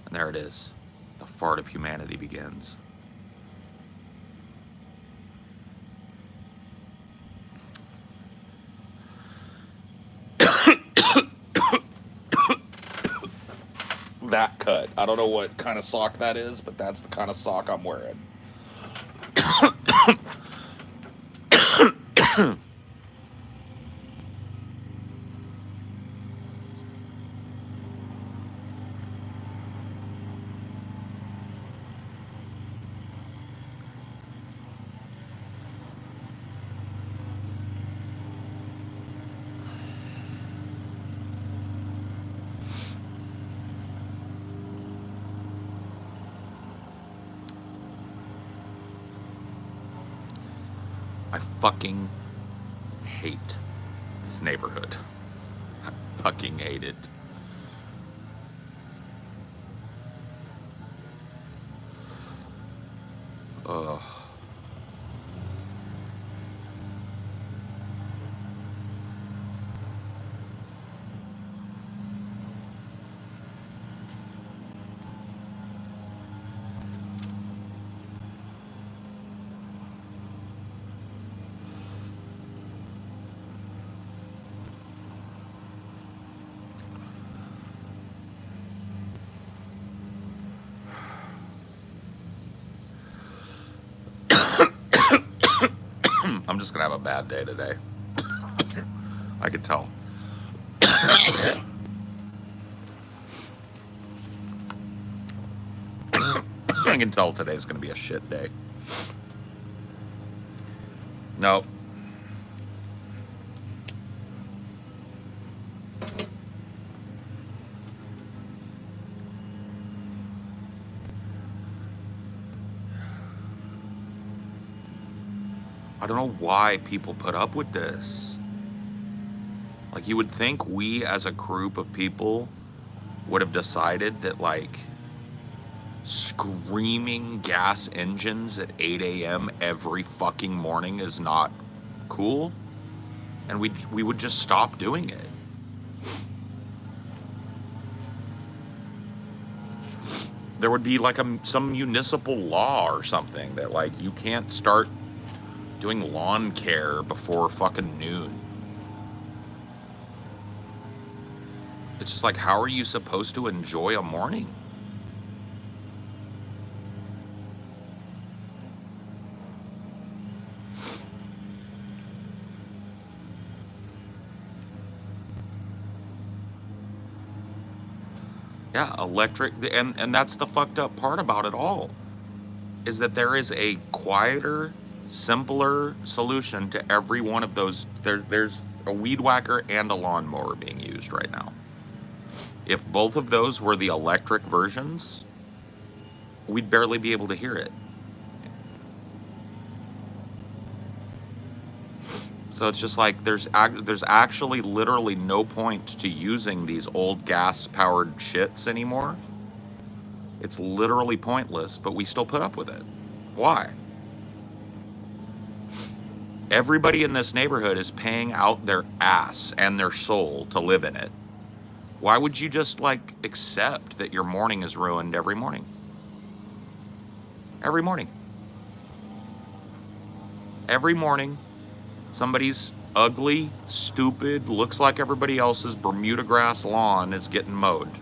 And there it is. The fart of humanity begins. That cut. I don't know what kind of sock that is, but that's the kind of sock I'm wearing. I fucking hate this neighborhood. I fucking hate it. Ugh. I'm just gonna have a bad day today. I could tell. I can tell today's gonna be a shit day. Nope. I don't know why people put up with this. Like, you would think we as a group of people would have decided that, like, screaming gas engines at 8 a.m. every fucking morning is not cool, and we would just stop doing it. There would be like some municipal law or something that, like, you can't start doing lawn care before fucking noon. It's just like, how are you supposed to enjoy a morning? Yeah, electric, and that's the fucked up part about it all, is that there is a quieter, simpler solution to every one of those. There's a weed whacker and a lawnmower being used right now. If both of those were the electric versions, we'd barely be able to hear it. So it's just like there's actually literally no point to using these old gas-powered shits anymore. It's literally pointless, but we still put up with it. Why? Everybody in this neighborhood is paying out their ass and their soul to live in it. Why would you just, like, accept that your morning is ruined every morning? Every morning. Every morning, somebody's ugly, stupid, looks like everybody else's Bermuda grass lawn is getting mowed.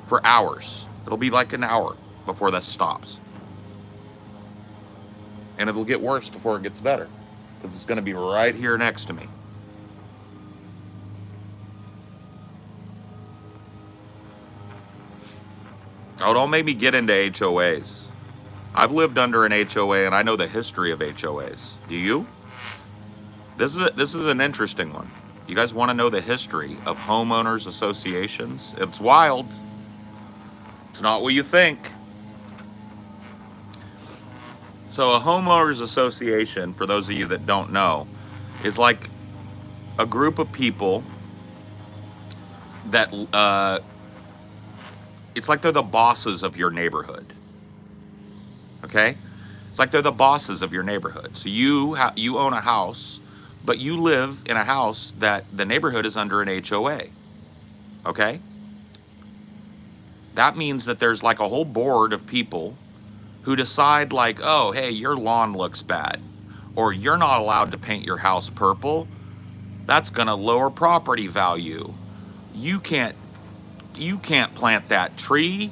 For hours. It'll be like an hour before that stops. And it'll get worse before it gets better, because it's going to be right here next to me. Oh, don't make me get into HOAs. I've lived under an HOA and I know the history of HOAs. Do you? This is an interesting one. You guys want to know the history of homeowners associations? It's wild. It's not what you think. So a homeowners association, for those of you that don't know, is like a group of people that it's like they're the bosses of your neighborhood. Okay? It's like they're the bosses of your neighborhood. So you own a house, but you live in a house that the neighborhood is under an HOA. Okay? That means that there's like a whole board of people who decide, like, oh, hey, your lawn looks bad, or you're not allowed to paint your house purple. That's gonna lower property value. You can't plant that tree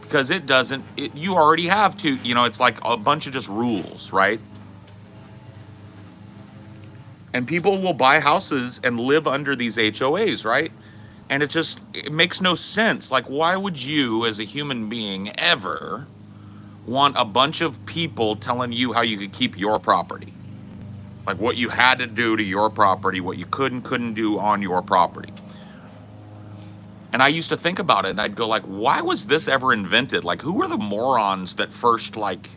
because it doesn't, you already have to, it's like a bunch of just rules, right? And people will buy houses and live under these HOAs, right? And it makes no sense. Like, why would you as a human being ever want a bunch of people telling you how you could keep your property? Like, what you had to do to your property, what you couldn't do on your property. And I used to think about it, and I'd go like, why was this ever invented? Like, who were the morons that first, like,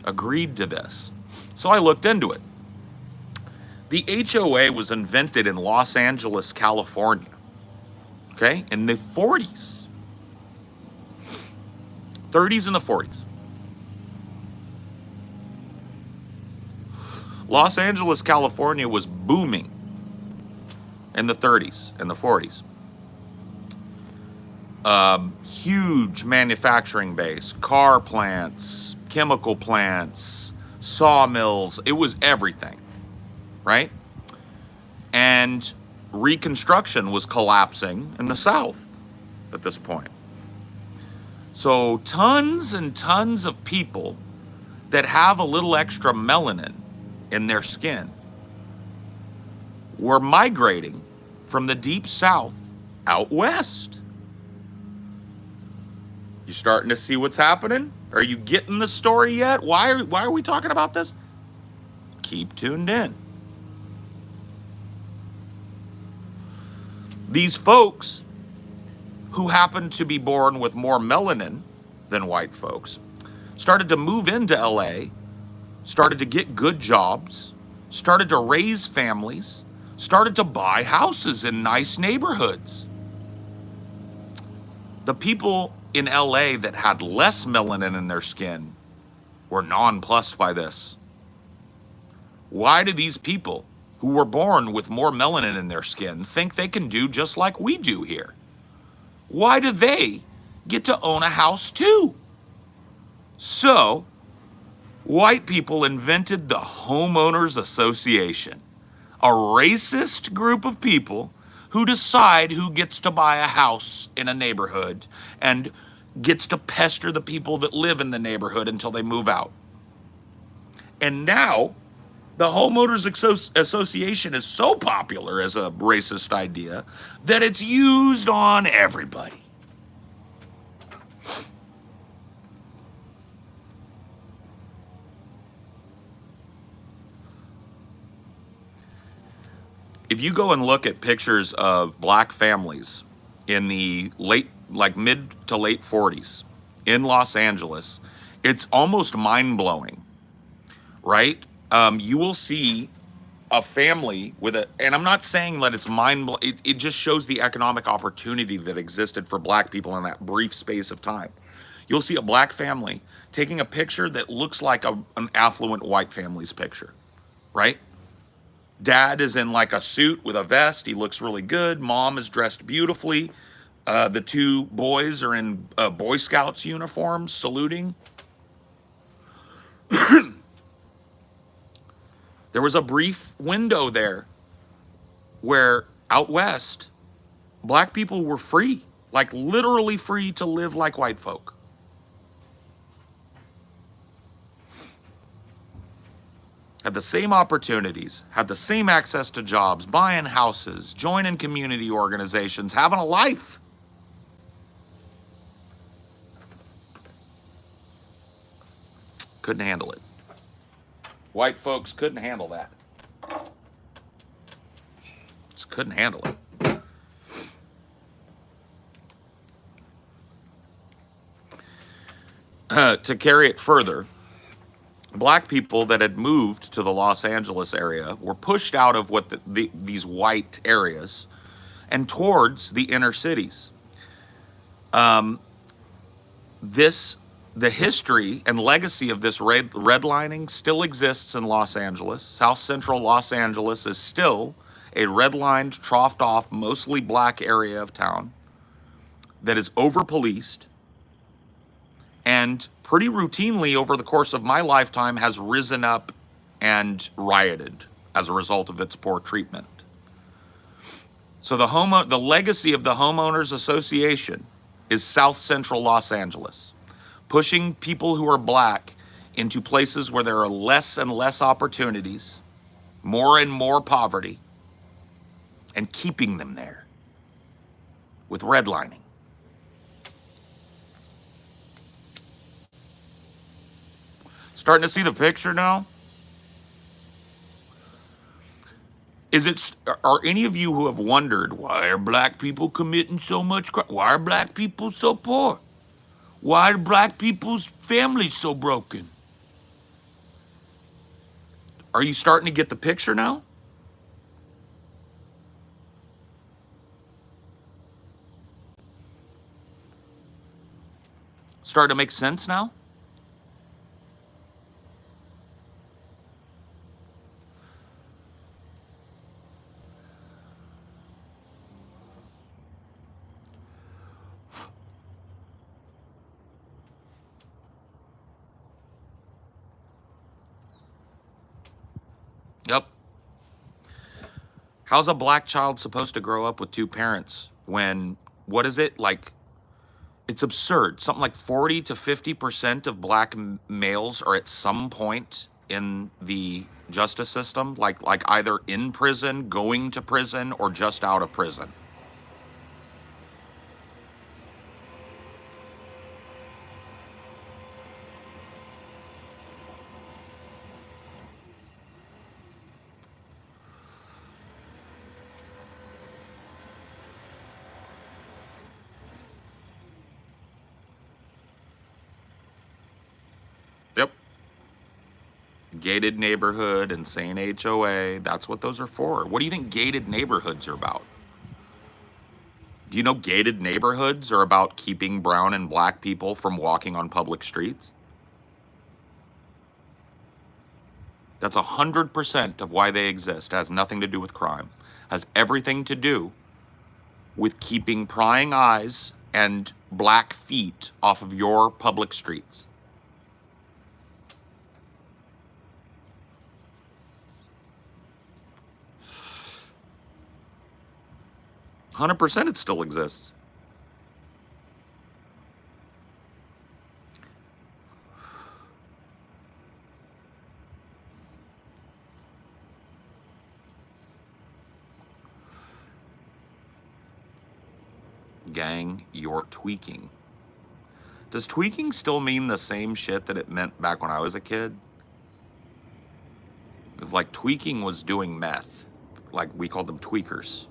agreed to this. So I looked into it. The HOA was invented in Los Angeles, California, okay, in the 40s, 30s and the 40s. Los Angeles, California was booming in the 30s and the 40s. Huge manufacturing base, car plants, chemical plants, sawmills. It was everything, right? And Reconstruction was collapsing in the South at this point. So tons and tons of people that have a little extra melanin in their skin were migrating from the deep South out west. You starting to see what's happening? Are you getting the story yet? Why are we talking about this? Keep tuned in. These folks who happened to be born with more melanin than white folks started to move into LA, started to get good jobs, started to raise families, started to buy houses in nice neighborhoods. The people in LA that had less melanin in their skin were nonplussed by this. Why do these people who were born with more melanin in their skin think they can do just like we do here? Why do they get to own a house too? So, white people invented the Homeowners Association, a racist group of people who decide who gets to buy a house in a neighborhood and gets to pester the people that live in the neighborhood until they move out. And now, the Homeowners Association is so popular as a racist idea that it's used on everybody. If you go and look at pictures of black families in the mid to late 40s in Los Angeles, it's almost mind-blowing, right? You will see a family with and I'm not saying that it's mind-blowing, it just shows the economic opportunity that existed for black people in that brief space of time. You'll see a black family taking a picture that looks like an affluent white family's picture, right? Dad is in like a suit with a vest. He looks really good. Mom is dressed beautifully. The two boys are in Boy Scouts uniforms saluting. There was a brief window there where out west, black people were free, like literally free to live like white folk. Had the same opportunities, had the same access to jobs, buying houses, joining community organizations, having a life. Couldn't handle it. White folks couldn't handle that. Just couldn't handle it. To carry it further, black people that had moved to the Los Angeles area were pushed out of these white areas and towards the inner cities. The history and legacy of this redlining still exists in Los Angeles. South Central Los Angeles is still a redlined, troughed off, mostly black area of town that is over-policed and pretty routinely over the course of my lifetime has risen up and rioted as a result of its poor treatment. So the legacy of the Homeowners Association is South Central Los Angeles, pushing people who are black into places where there are less and less opportunities, more and more poverty, and keeping them there with redlining. Starting to see the picture now? Are any of you who have wondered, why are black people committing so much crime? Why are black people so poor? Why are black people's families so broken? Are you starting to get the picture now? Starting to make sense now? Yep. How's a black child supposed to grow up with two parents when, what is it? Like, it's absurd. Something like 40 to 50% of black males are at some point in the justice system, like either in prison, going to prison, or just out of prison. Yep. Gated neighborhood, insane HOA. That's what those are for. What do you think gated neighborhoods are about? Do you know gated neighborhoods are about keeping brown and black people from walking on public streets? That's 100% of why they exist. It has nothing to do with crime. It has everything to do with keeping prying eyes and black feet off of your public streets. 100% it still exists. Gang, you're tweaking. Does tweaking still mean the same shit that it meant back when I was a kid? It's like tweaking was doing meth. Like we called them tweakers.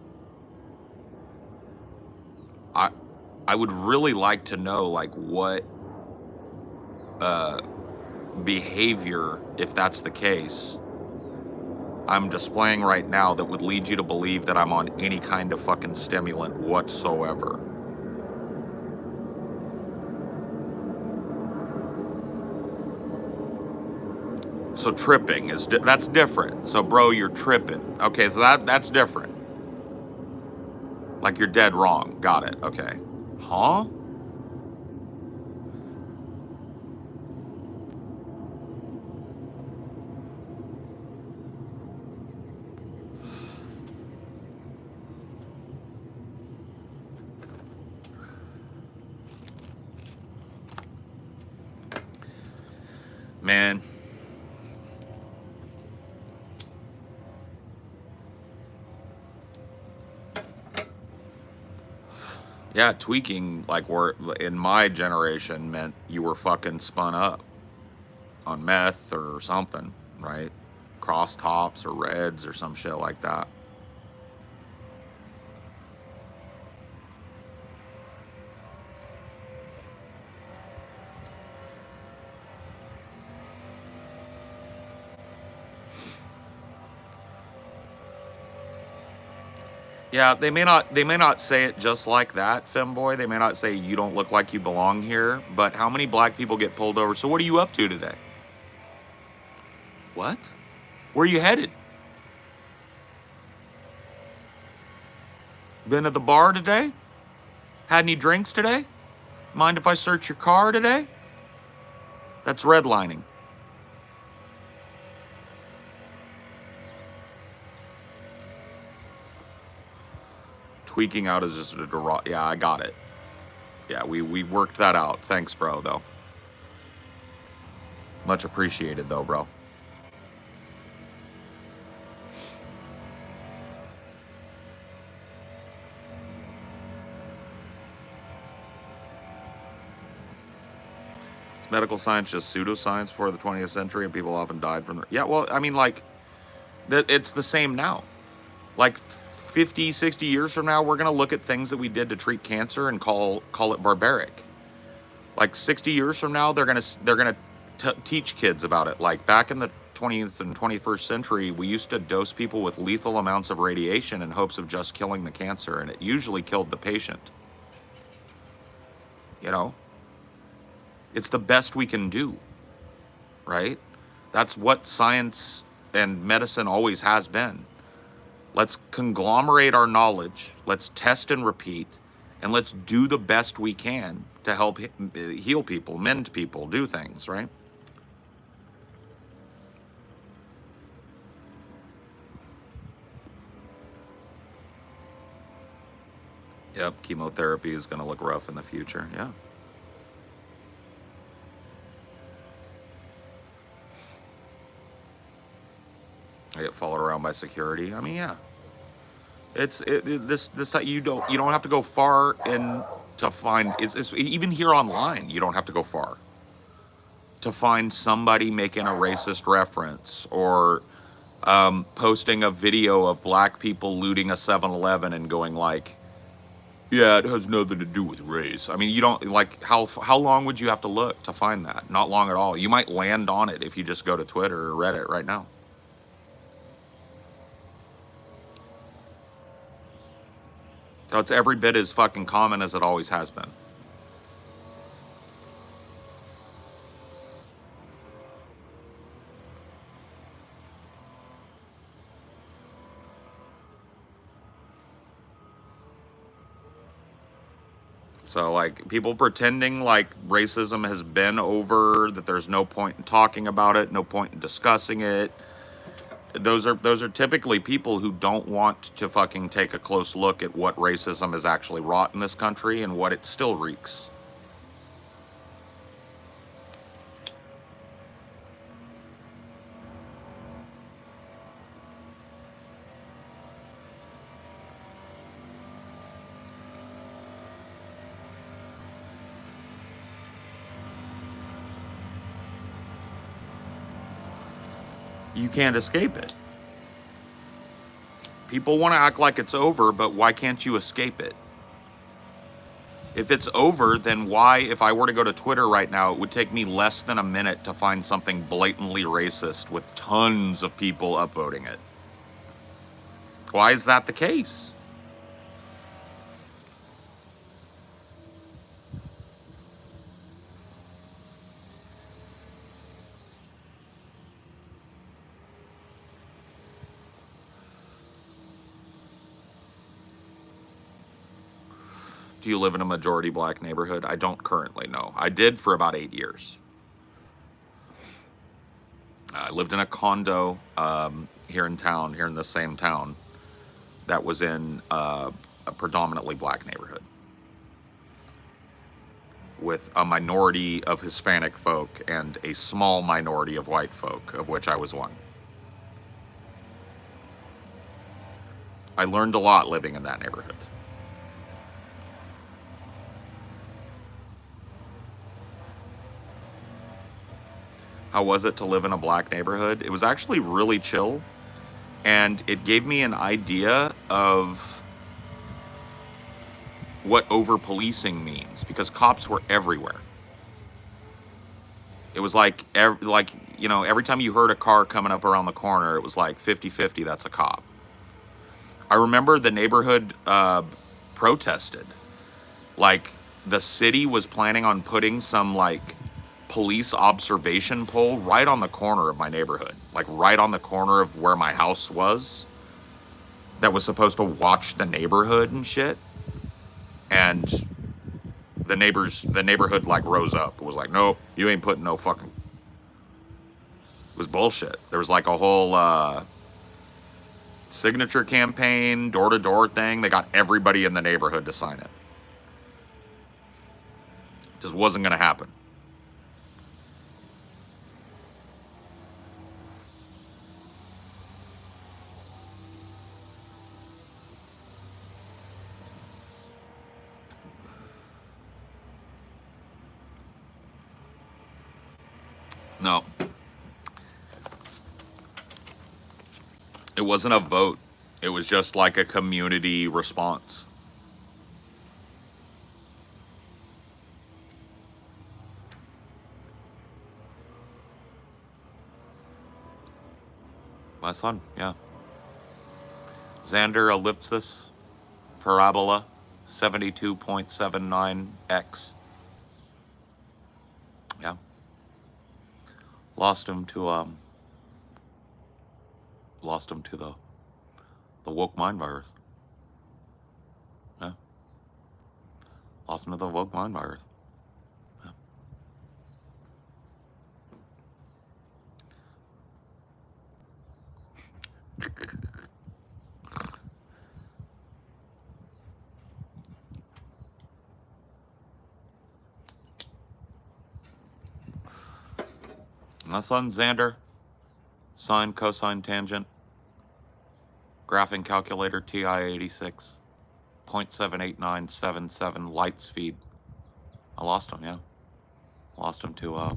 I would really like to know like what behavior, if that's the case, I'm displaying right now that would lead you to believe that I'm on any kind of fucking stimulant whatsoever. So tripping is that's different. So bro, you're tripping. Okay, so that's different. Like you're dead wrong. Got it. Okay. Huh? Man. Yeah, tweaking, like, we're in my generation meant you were fucking spun up on meth or something, right? Cross tops or reds or some shit like that. Yeah, they may not say it just like that, femboy. They may not say you don't look like you belong here, but how many black people get pulled over? So what are you up to today? What? Where are you headed? Been at the bar today? Had any drinks today? Mind if I search your car today? That's redlining. Tweaking out is just a yeah, I got it. Yeah, we worked that out. Thanks, bro, though. Much appreciated, though, bro. Is medical science just pseudoscience for the 20th century, and people often died from the... Yeah, well, I mean, like, it's the same now. Like, 50, 60 years from now, we're going to look at things that we did to treat cancer and call it barbaric. Like 60 years from now, they're going to teach kids about it. Like back in the 20th and 21st century, we used to dose people with lethal amounts of radiation in hopes of just killing the cancer, and it usually killed the patient. You know, it's the best we can do, right? That's what science and medicine always has been. Let's conglomerate our knowledge, let's test and repeat, and let's do the best we can to help heal people, mend people, do things, right? Yep, chemotherapy is going to look rough in the future, yeah. I get followed around by security. I mean, yeah. This you don't have to go far in to find it's even here online. You don't have to go far to find somebody making a racist reference or posting a video of black people looting a 7-Eleven and going like, yeah, it has nothing to do with race. I mean, you don't like how long would you have to look to find that? Not long at all. You might land on it if you just go to Twitter or Reddit right now. So it's every bit as fucking common as it always has been. So, like, people pretending like racism has been over, that there's no point in talking about it, no point in discussing it. Those are typically people who don't want to fucking take a close look at what racism has actually wrought in this country and what it still wreaks. You can't escape it. People want to act like it's over, but why can't you escape it? If it's over, then why, if I were to go to Twitter right now, it would take me less than a minute to find something blatantly racist with tons of people upvoting it. Why is that the case? Do you live in a majority black neighborhood? I don't currently know. I did for about 8 years. I lived in a condo here in town, here in the same town, that was in a predominantly black neighborhood with a minority of Hispanic folk and a small minority of white folk, of which I was one. I learned a lot living in that neighborhood. How was it to live in a black neighborhood? It was actually really chill, and it gave me an idea of what over-policing means, because cops were everywhere. It was like, every time you heard a car coming up around the corner, it was like 50-50, that's a cop. I remember the neighborhood protested. Like, the city was planning on putting some, like, police observation pole right on the corner of my neighborhood, like right on the corner of where my house was, that was supposed to watch the neighborhood and shit. And the neighborhood like rose up. It was like, nope, you ain't putting no fucking. It was bullshit. There was like a whole signature campaign, door-to-door thing. They got everybody in the neighborhood to sign it. Just wasn't gonna happen. No. It wasn't a vote. It was just like a community response. My son, yeah. Xander ellipsis parabola 72.79x. Yeah. Lost him to the woke mind virus. Yeah. Lost him to the woke mind virus. Yeah. My son Xander, sine, cosine, tangent, graphing calculator TI-86, 0.78977 light speed. I lost him, yeah. Lost him to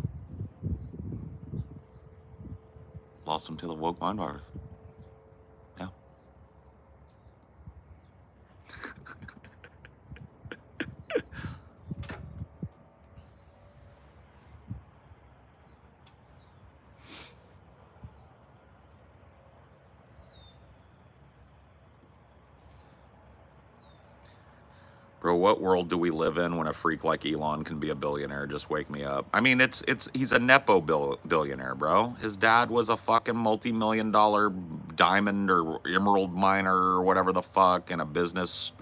the woke mind virus. Yeah. Bro, what world do we live in when a freak like Elon can be a billionaire? Just wake me up. I mean, he's a nepo billionaire, bro. His dad was a fucking multi-million-dollar diamond or emerald miner or whatever the fuck, and a business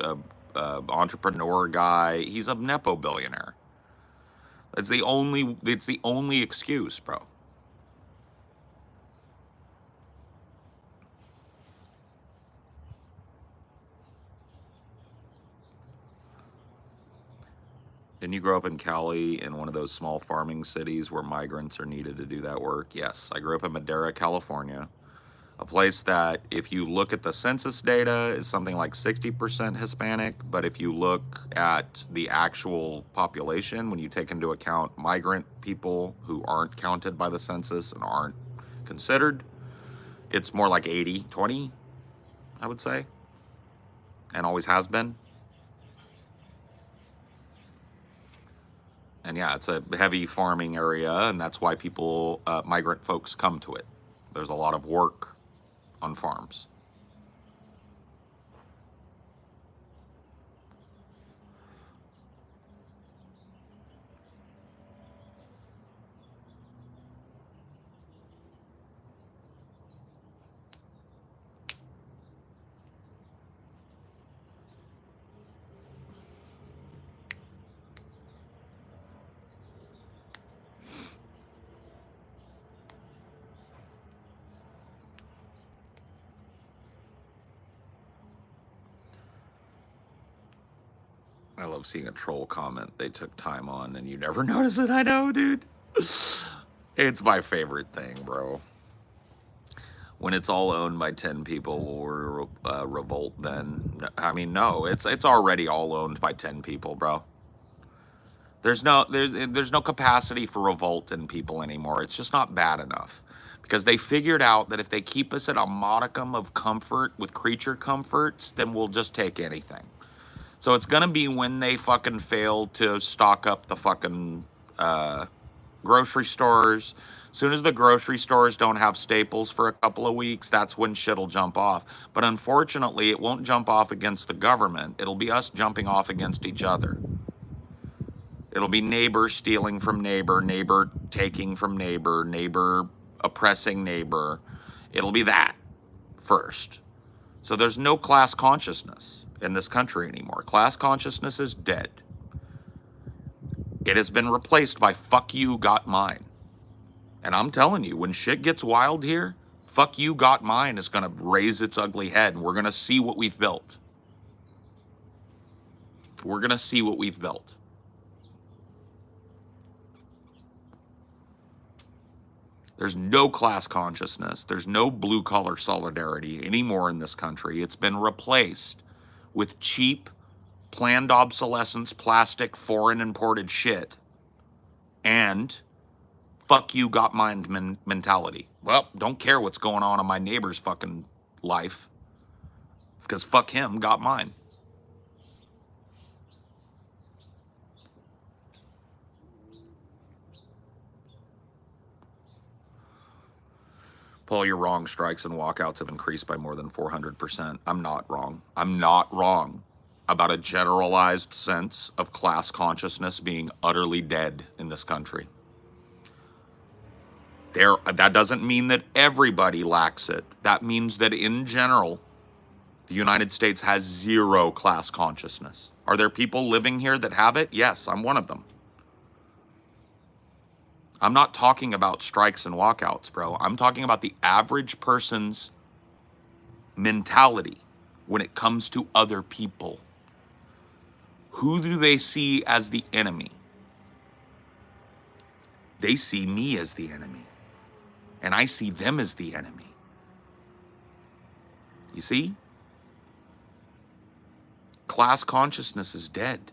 entrepreneur guy. He's a nepo billionaire. It's the only excuse, bro. Didn't you grow up in Cali, in one of those small farming cities where migrants are needed to do that work? Yes, I grew up in Madera, California, a place that, if you look at the census data, is something like 60% Hispanic. But if you look at the actual population, when you take into account migrant people who aren't counted by the census and aren't considered, it's more like 80-20, I would say, and always has been. And yeah, it's a heavy farming area, and that's why people, migrant folks, come to it. There's a lot of work on farms. I love seeing a troll comment they took time on and you never notice it. I know, dude. It's my favorite thing, bro. When it's all owned by 10 people, will revolt then? I mean, no, it's already all owned by 10 people, bro. There's no capacity for revolt in people anymore. It's just not bad enough. Because they figured out that if they keep us at a modicum of comfort with creature comforts, then we'll just take anything. So it's gonna be when they fucking fail to stock up the fucking grocery stores. As soon as the grocery stores don't have staples for a couple of weeks, that's when shit'll jump off. But unfortunately, it won't jump off against the government. It'll be us jumping off against each other. It'll be neighbor stealing from neighbor, neighbor taking from neighbor, neighbor oppressing neighbor. It'll be that first. So there's no class consciousness in this country anymore. Class consciousness is dead. It has been replaced by fuck you, got mine. And I'm telling you, when shit gets wild here, fuck you, got mine is going to raise its ugly head, and we're going to see what we've built. We're going to see what we've built. There's no class consciousness. There's no blue-collar solidarity anymore in this country. It's been replaced with cheap, planned obsolescence, plastic, foreign imported shit, and fuck you, got mine mentality. Well, don't care what's going on in my neighbor's fucking life, because fuck him, got mine. Paul, you're wrong. Strikes and walkouts have increased by more than 400%. I'm not wrong. I'm not wrong about a generalized sense of class consciousness being utterly dead in this country. That doesn't mean that everybody lacks it. That means that in general, the United States has zero class consciousness. Are there people living here that have it? Yes, I'm one of them. I'm not talking about strikes and walkouts, bro. I'm talking about the average person's mentality when it comes to other people. Who do they see as the enemy? They see me as the enemy, and I see them as the enemy. You see? Class consciousness is dead.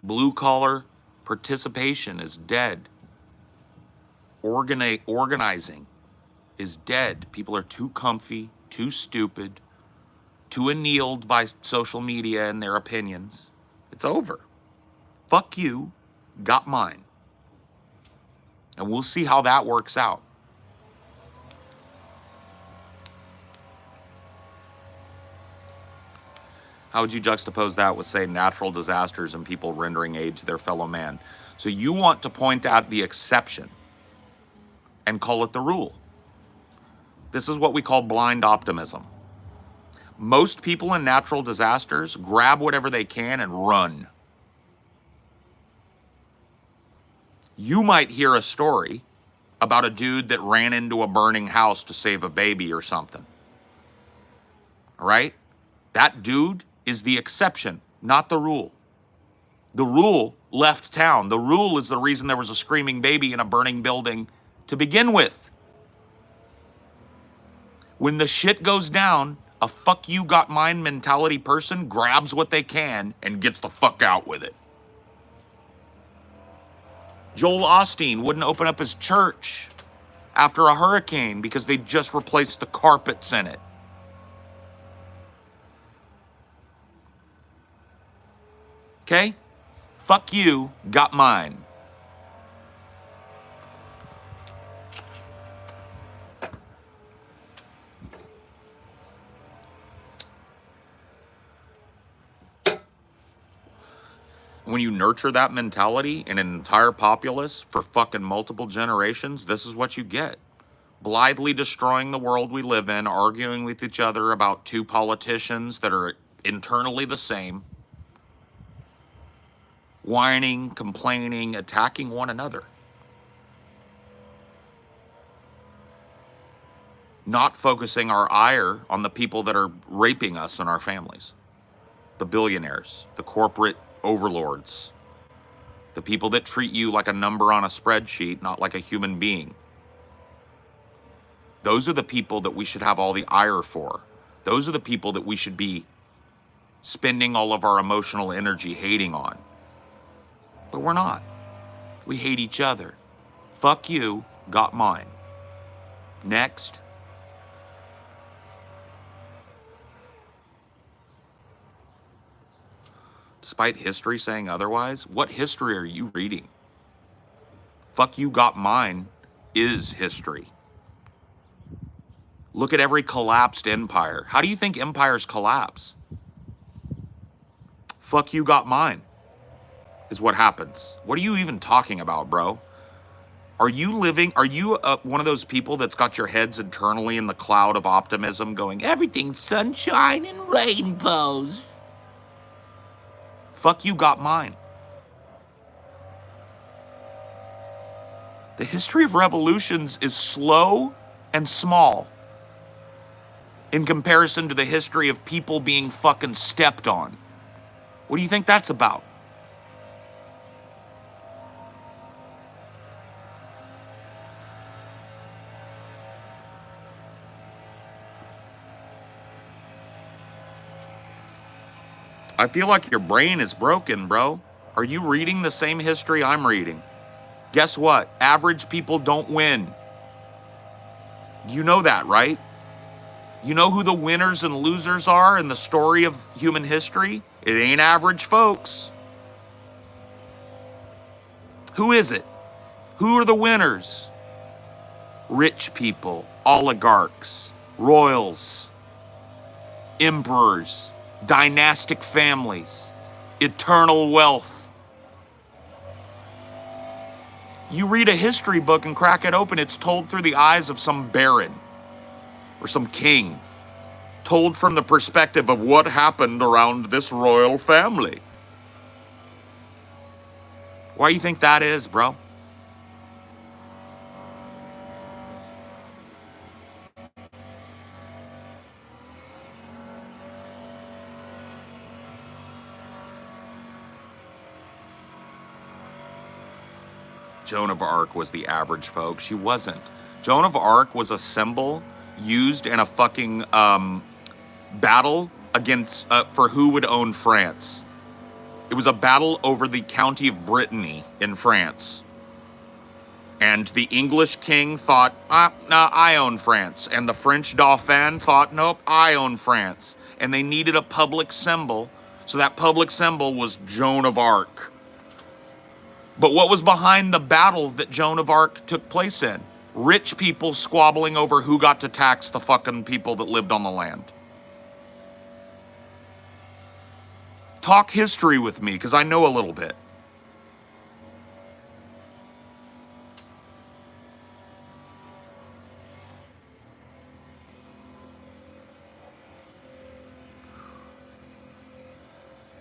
Blue collar participation is dead. Organizing is dead. People are too comfy, too stupid, too annealed by social media and their opinions. It's over. Fuck you, got mine. And we'll see how that works out. How would you juxtapose that with, say, natural disasters and people rendering aid to their fellow man? So you want to point out the exception and call it the rule. This is what we call blind optimism. Most people in natural disasters grab whatever they can and run. You might hear a story about a dude that ran into a burning house to save a baby or something. All right? That dude is the exception, not the rule. The rule left town. The rule is the reason there was a screaming baby in a burning building to begin with. When the shit goes down, a fuck you got mine mentality person grabs what they can and gets the fuck out with it. Joel Osteen wouldn't open up his church after a hurricane because they just replaced the carpets in it. Okay? Fuck you, got mine. When you nurture that mentality in an entire populace for fucking multiple generations, this is what you get. Blithely destroying the world we live in, arguing with each other about two politicians that are internally the same, whining, complaining, attacking one another. Not focusing our ire on the people that are raping us and our families. The billionaires, the corporate overlords, the people that treat you like a number on a spreadsheet, not like a human being. Those are the people that we should have all the ire for. Those are the people that we should be spending all of our emotional energy hating on. But we're not. We hate each other. Fuck you, got mine. Next. Despite history saying otherwise, what history are you reading? Fuck you, got mine is history. Look at every collapsed empire. How do you think empires collapse? Fuck you, got mine is what happens. What are you even talking about, bro? Are you one of those people that's got your heads internally in the cloud of optimism going, everything's sunshine and rainbows? Fuck you, got mine. The history of revolutions is slow and small in comparison to the history of people being fucking stepped on. What do you think that's about? I feel like your brain is broken, bro. Are you reading the same history I'm reading? Guess what? Average people don't win. You know that, right? You know who the winners and losers are in the story of human history? It ain't average folks. Who is it? Who are the winners? Rich people, oligarchs, royals, emperors, dynastic families, eternal wealth. You read a history book and crack it open, it's told through the eyes of some baron or some king, told from the perspective of what happened around this royal family. Why do you think that is, bro? Joan of Arc was the average folk. She wasn't. Joan of Arc was a symbol used in a fucking battle against for who would own France. It was a battle over the county of Brittany in France. And the English king thought, no, I own France. And the French Dauphin thought, nope, I own France. And they needed a public symbol. So that public symbol was Joan of Arc. But what was behind the battle that Joan of Arc took place in? Rich people squabbling over who got to tax the fucking people that lived on the land. Talk history with me, because I know a little bit.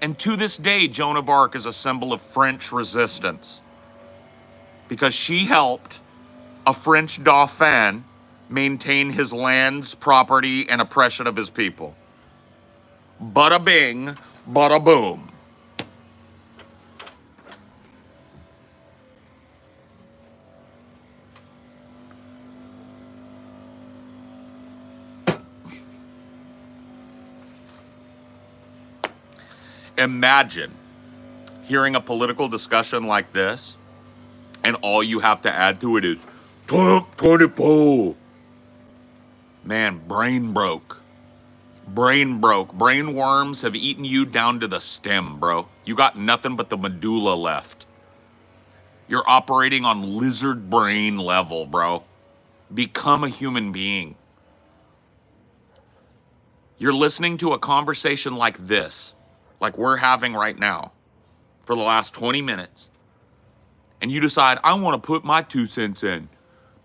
And to this day, Joan of Arc is a symbol of French resistance. Because she helped a French Dauphin maintain his lands, property, and oppression of his people. Bada bing, bada boom. Imagine hearing a political discussion like this, and all you have to add to it is, Trump 24. Man, brain broke. Brain broke. Brain worms have eaten you down to the stem, bro. You got nothing but the medulla left. You're operating on lizard brain level, bro. Become a human being. You're listening to a conversation like this, like we're having right now, for the last 20 minutes. And you decide, I want to put my 2 cents in.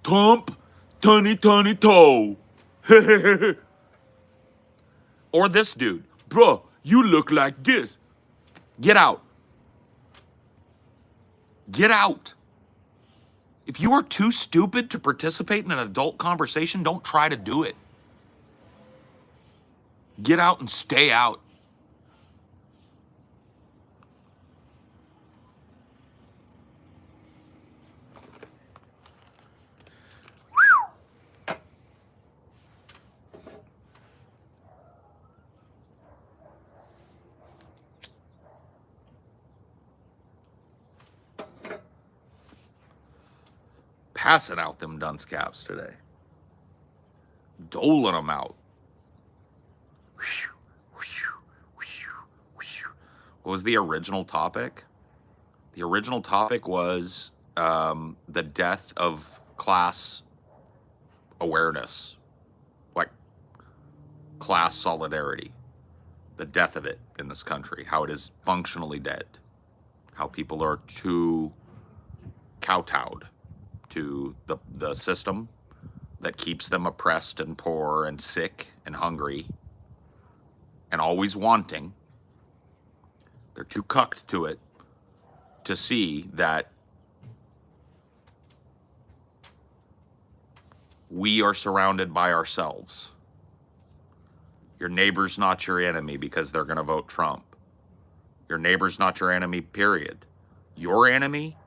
Trump, tunny toe. Or this dude, bro, you look like this. Get out. Get out. If you are too stupid to participate in an adult conversation, don't try to do it. Get out and stay out. Passing out them dunce caps today. Doling them out. What was the original topic? The original topic was the death of class awareness, like class solidarity, the death of it in this country, how it is functionally dead, how people are too kowtowed to the system that keeps them oppressed and poor and sick and hungry and always wanting. They're too cucked to it to see that we are surrounded by ourselves. Your neighbor's not your enemy because they're going to vote Trump. Your neighbor's not your enemy, period. Your enemy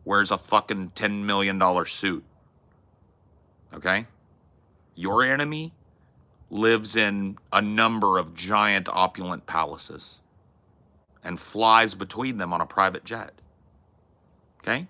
wears a fucking $10 million suit. Okay? Your enemy lives in a number of giant opulent palaces and flies between them on a private jet. Okay?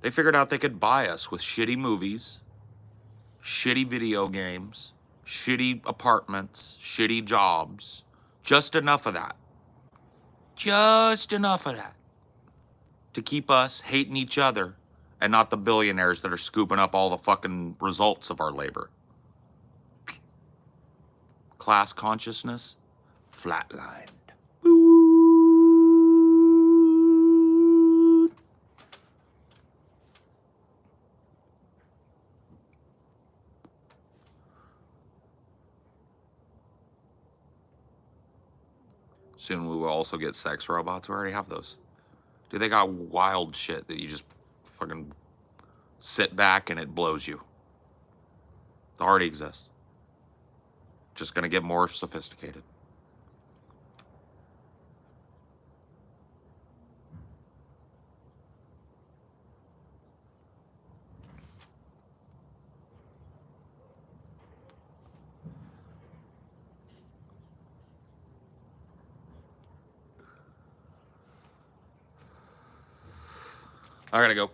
They figured out they could buy us with shitty movies, shitty video games, shitty apartments, shitty jobs. Just enough of that. Just enough of that. To keep us hating each other and not the billionaires that are scooping up all the fucking results of our labor. Class consciousness, flatlined. Soon we will also get sex robots. We already have those. Dude, they got wild shit that you just fucking sit back and it blows you. It already exists. Just gonna get more sophisticated. I gotta go.